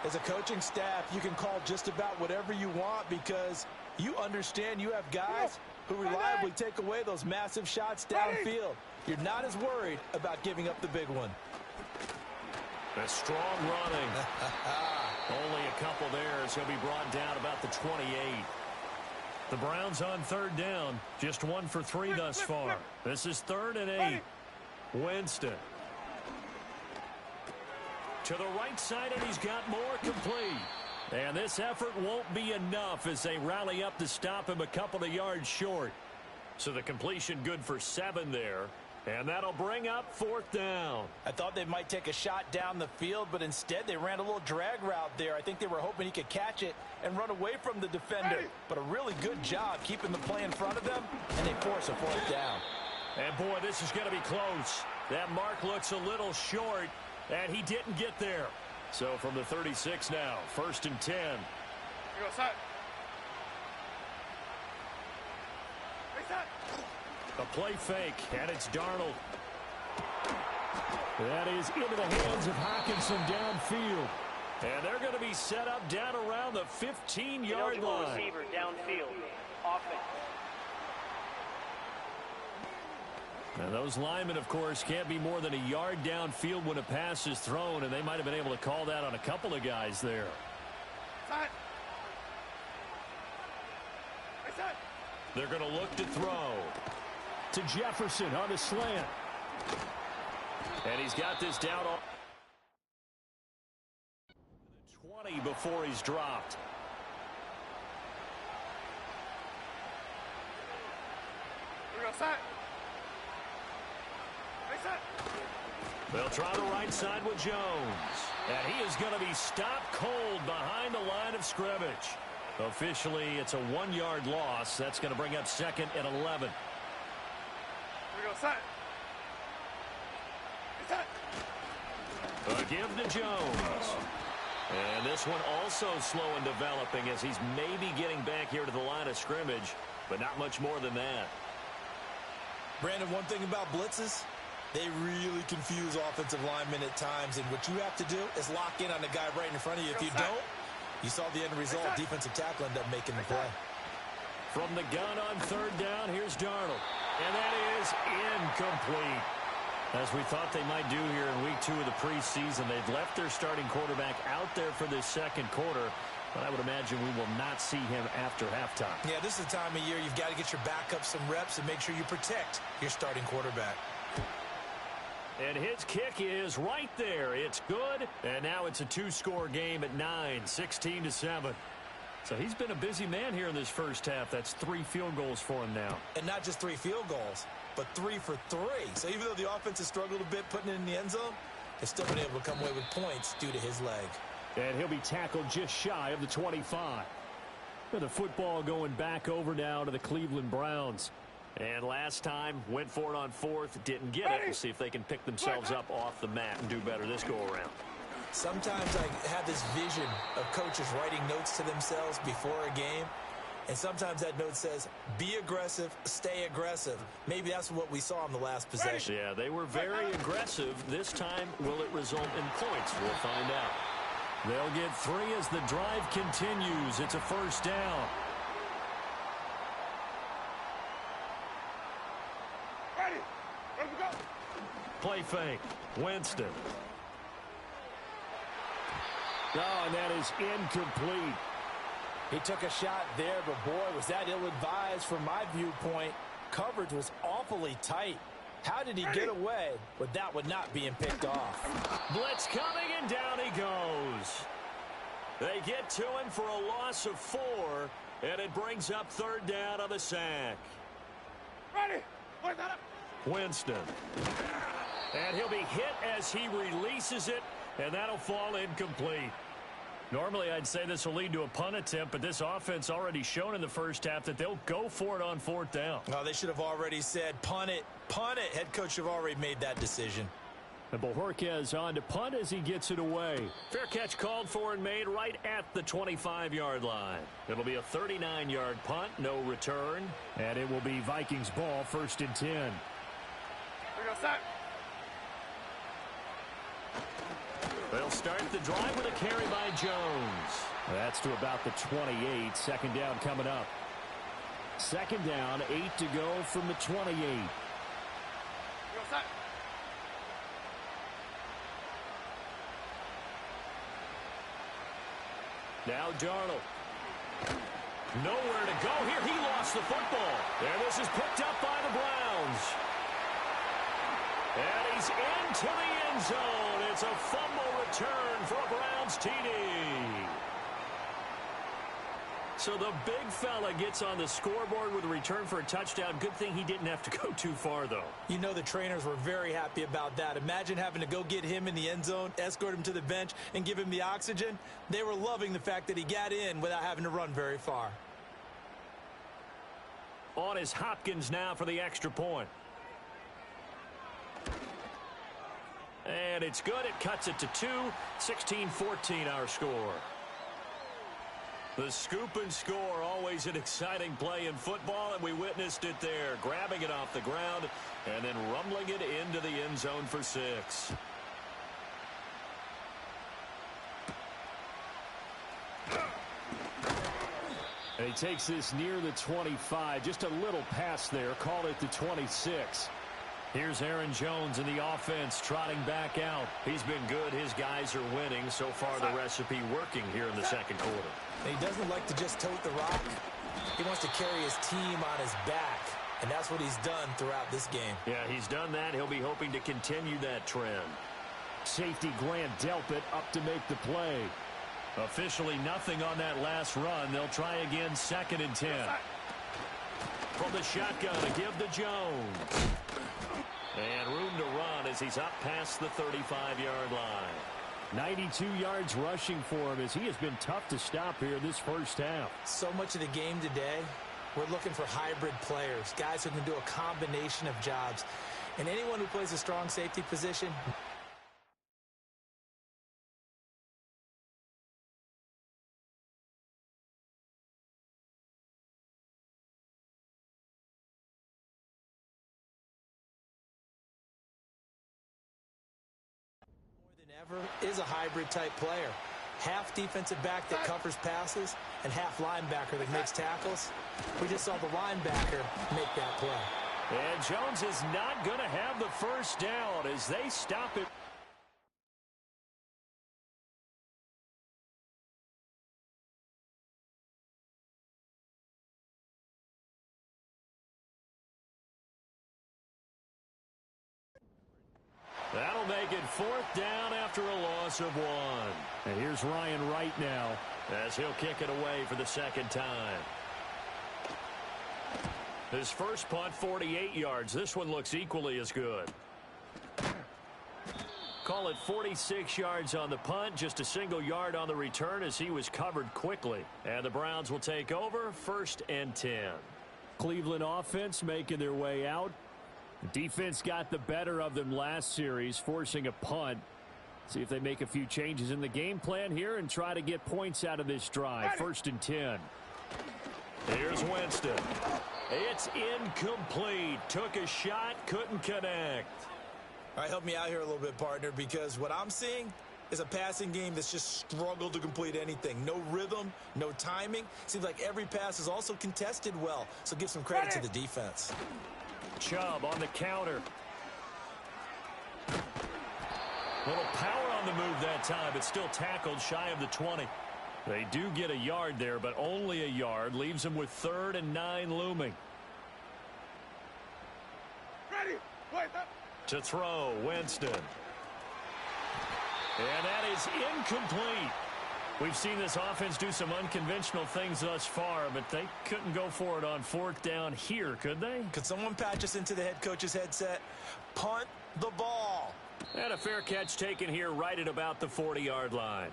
As a coaching staff, you can call just about whatever you want because you understand you have guys who reliably take away those massive shots downfield. You're not as worried about giving up the big one. A strong running. Only a couple there as he'll be brought down about the 28. The Browns on 3rd down. Just 1 for 3 thus far. This is 3rd and 8. Winston. To the right side, and he's got more complete. And this effort won't be enough as they rally up to stop him a couple of yards short. So the completion good for 7 there. And that'll bring up 4th down. I thought they might take a shot down the field, but instead they ran a little drag route there. I think they were hoping he could catch it and run away from the defender. But a really good job keeping the play in front of them, and they force a 4th down. And, boy, this is going to be close. That mark looks a little short, and he didn't get there. So from the 36 now, 1st and 10. Here you go, side. Hey, side. A play fake, and it's Darnold. That is into the hands of Hockenson downfield. And they're going to be set up down around the 15-yard line. Receiver downfield. Offense. And those linemen, of course, can't be more than a yard downfield when a pass is thrown, and they might have been able to call that on a couple of guys there. Side. Hey, side. They're going to look to throw. To Jefferson on the slant. And he's got this down on 20 before he's dropped. Here you go, side. Hey, side. They'll try the right side with Jones. And he is going to be stopped cold behind the line of scrimmage. Officially, it's a 1-yard loss. That's going to bring up 2nd and 11. Here we go, side. Side. A give to Jones. And this one also slow in developing as he's maybe getting back here to the line of scrimmage, but not much more than that. Brandon, one thing about blitzes, they really confuse offensive linemen at times, and what you have to do is lock in on the guy right in front of you. If you don't, you saw the end result. Defensive tackle ended up making the play. From the gun on 3rd down, here's Darnold. And that is incomplete. As we thought they might do here in week 2 of the preseason, they've left their starting quarterback out there for this 2nd quarter, but I would imagine we will not see him after halftime. Yeah, this is the time of year you've got to get your backup some reps and make sure you protect your starting quarterback. And his kick is right there. It's good, and now it's a 2-score game at 9, 16-7. So he's been a busy man here in this first half. That's 3 field goals for him now. And not just 3 field goals, but 3 for 3. So even though the offense has struggled a bit putting it in the end zone, they've still been able to come away with points due to his leg. And he'll be tackled just shy of the 25. With the football going back over now to the Cleveland Browns. And last time, went for it on 4th, didn't get it. We'll see if they can pick themselves up off the mat and do better this go-around. Sometimes I have this vision of coaches writing notes to themselves before a game, and sometimes that note says, be aggressive, stay aggressive. Maybe that's what we saw in the last possession. Yeah, they were very aggressive. This time, will it result in points? We'll find out. They'll get 3 as the drive continues. It's a 1st down. Ready. Ready to go. Play fake. Winston. Oh, and that is incomplete. He took a shot there, but boy, was that ill-advised from my viewpoint. Coverage was awfully tight. How did he get away with that one not being picked off? Blitz coming, and down he goes. They get to him for a loss of 4, and it brings up 3rd down on the sack. Ready. Point that up. Winston. And he'll be hit as he releases it, and that'll fall incomplete. Normally, I'd say this will lead to a punt attempt, but this offense already shown in the first half that they'll go for it on 4th down. Oh, they should have already said, punt it, punt it. Head coach have already made that decision. And Bojorquez on to punt as he gets it away. Fair catch called for and made right at the 25-yard line. It'll be a 39-yard punt, no return. And it will be Vikings ball, 1st and 10. Here we go, side. They'll start the drive with a carry by Jones. That's to about the 28. 2nd down coming up. 2nd down, 8 to go from the 28. Here we go, side. Now Darnold. Nowhere to go here. He lost the football. And this is picked up by the Browns. And he's into the end zone. It's a fumble return for a Browns TD. So the big fella gets on the scoreboard with a return for a touchdown. Good thing he didn't have to go too far, though. You know the trainers were very happy about that. Imagine having to go get him in the end zone, escort him to the bench, and give him the oxygen. They were loving the fact that he got in without having to run very far. On is Hopkins now for the extra point. And it's good. It cuts it to 2. 16-14 our score. The scoop and score, always an exciting play in football, and we witnessed it there. Grabbing it off the ground and then rumbling it into the end zone for 6. And he takes this near the 25. Just a little pass there. Call it the 26. Here's Aaron Jones in the offense trotting back out. He's been good. His guys are winning. So far, the recipe working here in the second quarter. And he doesn't like to just tote the rock. He wants to carry his team on his back. And that's what he's done throughout this game. Yeah, he's done that. He'll be hoping to continue that trend. Safety Grant Delpit up to make the play. Officially nothing on that last run. They'll try again, 2nd and 10. From the shotgun to give to Jones. And room to run as he's up past the 35-yard line. 92 yards rushing for him as he has been tough to stop here this first half. So much of the game today, we're looking for hybrid players, guys who can do a combination of jobs. And anyone who plays a strong safety position, is a hybrid type player. Half defensive back that covers passes and half linebacker that makes tackles. We just saw the linebacker make that play. And Jones is not going to have the first down as they stop it. That'll make it 4th down after a loss of 1. And here's Ryan Wright now as he'll kick it away for the 2nd time. His first punt, 48 yards. This one looks equally as good. Call it 46 yards on the punt, just a single yard on the return as he was covered quickly. And the Browns will take over, 1st and 10. Cleveland offense making their way out. Defense got the better of them last series, forcing a punt. See if they make a few changes in the game plan here and try to get points out of this drive. 1st and 10. Here's Winston. It's incomplete. Took a shot, couldn't connect. All right, help me out here a little bit, partner, because what I'm seeing is a passing game that's just struggled to complete anything. No rhythm, no timing. Seems like every pass is also contested well, so give some credit to the defense. Chubb on the counter. Little power on the move that time, but still tackled shy of the 20. They do get a yard there, but only a yard. Leaves them with 3rd and 9 looming. Ready. Wait up. To throw, Winston. And that is incomplete. We've seen this offense do some unconventional things thus far, but they couldn't go for it on 4th down here, could they? Could someone patch us into the head coach's headset? Punt the ball. And a fair catch taken here right at about the 40-yard line.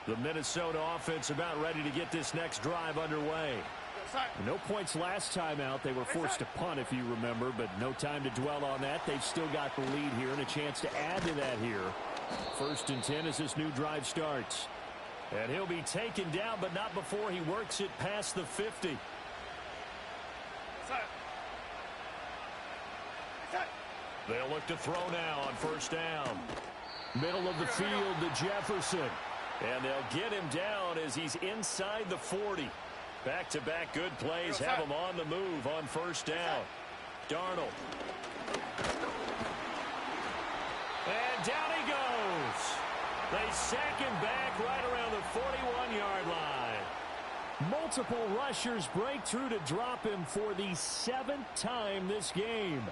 The Minnesota offense about ready to get this next drive underway. No points last time out. They were forced to punt, if you remember, but no time to dwell on that. They've still got the lead here and a chance to add to that here. 1st and 10 as this new drive starts. And he'll be taken down, but not before he works it past the 50. They'll look to throw now on 1st down. Middle of the field to Jefferson. And they'll get him down as he's inside the 40. Back-to-back good plays have him on the move on 1st down. Darnold. And down he goes. They sack him back right around the 41-yard line. Multiple rushers break through to drop him for the 7th time this game.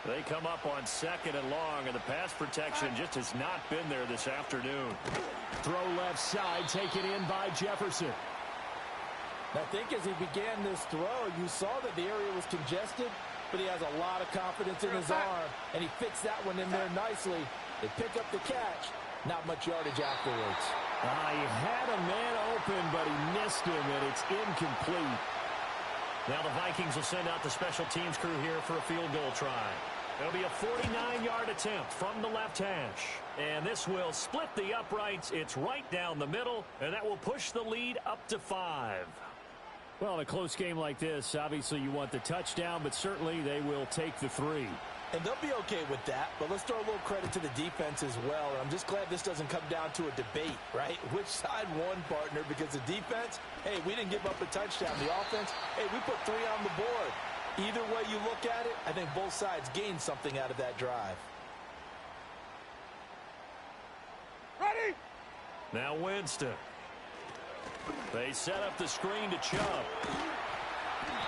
They come up on 2nd and long, and the pass protection just has not been there this afternoon. Throw left side, taken in by Jefferson. I think as he began this throw, you saw that the area was congested, but he has a lot of confidence in his arm, and he fits that one in there nicely. They pick up the catch. Not much yardage afterwards. He had a man open, but he missed him, and it's incomplete. Now the Vikings will send out the special teams crew here for a field goal try. It'll be a 49-yard attempt from the left hash. And this will split the uprights. It's right down the middle, and that will push the lead up to 5. Well, in a close game like this, obviously you want the touchdown, but certainly they will take the 3. And they'll be okay with that, but let's throw a little credit to the defense as well. And I'm just glad this doesn't come down to a debate, right? Which side won, partner? Because the defense, hey, we didn't give up a touchdown. The offense, hey, we put 3 on the board. Either way you look at it, I think both sides gained something out of that drive. Ready? Now Winston. They set up the screen to Chubb.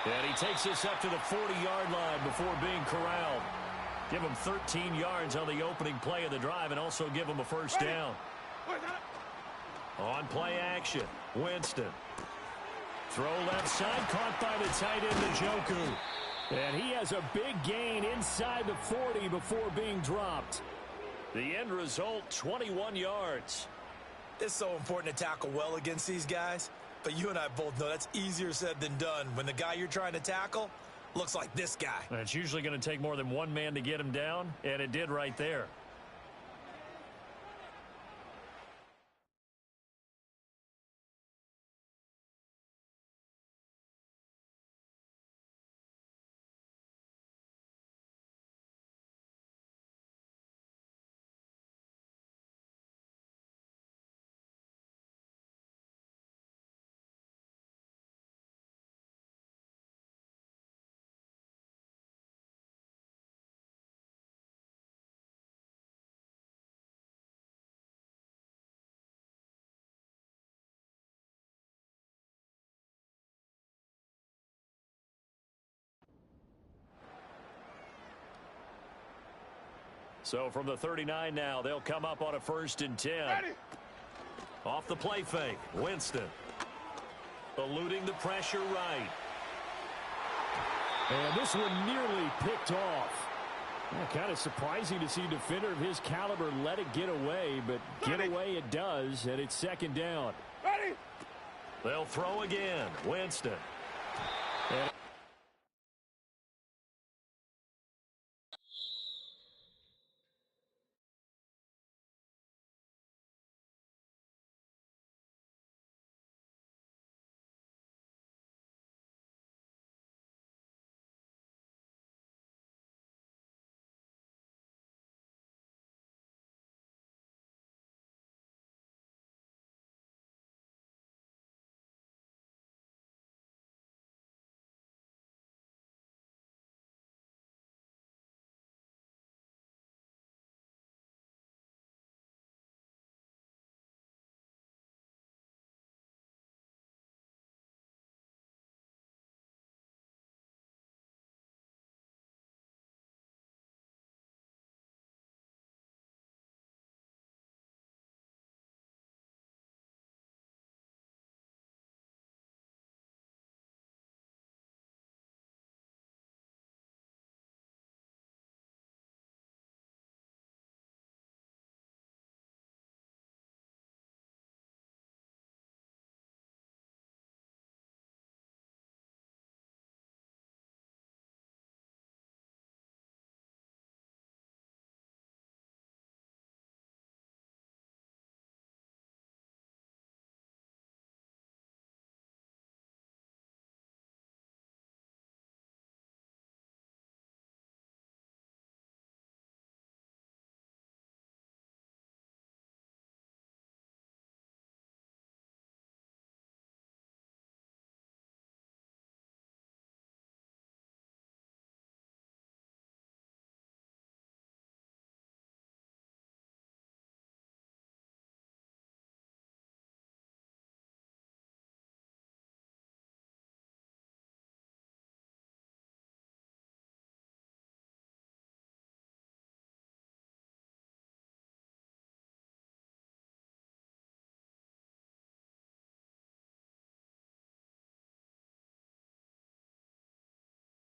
And he takes this up to the 40-yard line before being corralled. Give him 13 yards on the opening play of the drive and also give him a first down. On play action, Winston. Throw left side, caught by the tight end, Njoku. And he has a big gain inside the 40 before being dropped. The end result, 21 yards. It's so important to tackle well against these guys, but you and I both know that's easier said than done when the guy you're trying to tackle looks like this guy. It's usually going to take more than one man to get him down, and it did right there. So from the 39 now, they'll come up on a 1st and 10. Ready? Off the play fake, Winston. Eluding the pressure right. And this one nearly picked off. Kind of surprising to see a defender of his caliber let it get away, but get away it does, and it's 2nd down. Ready? They'll throw again, Winston.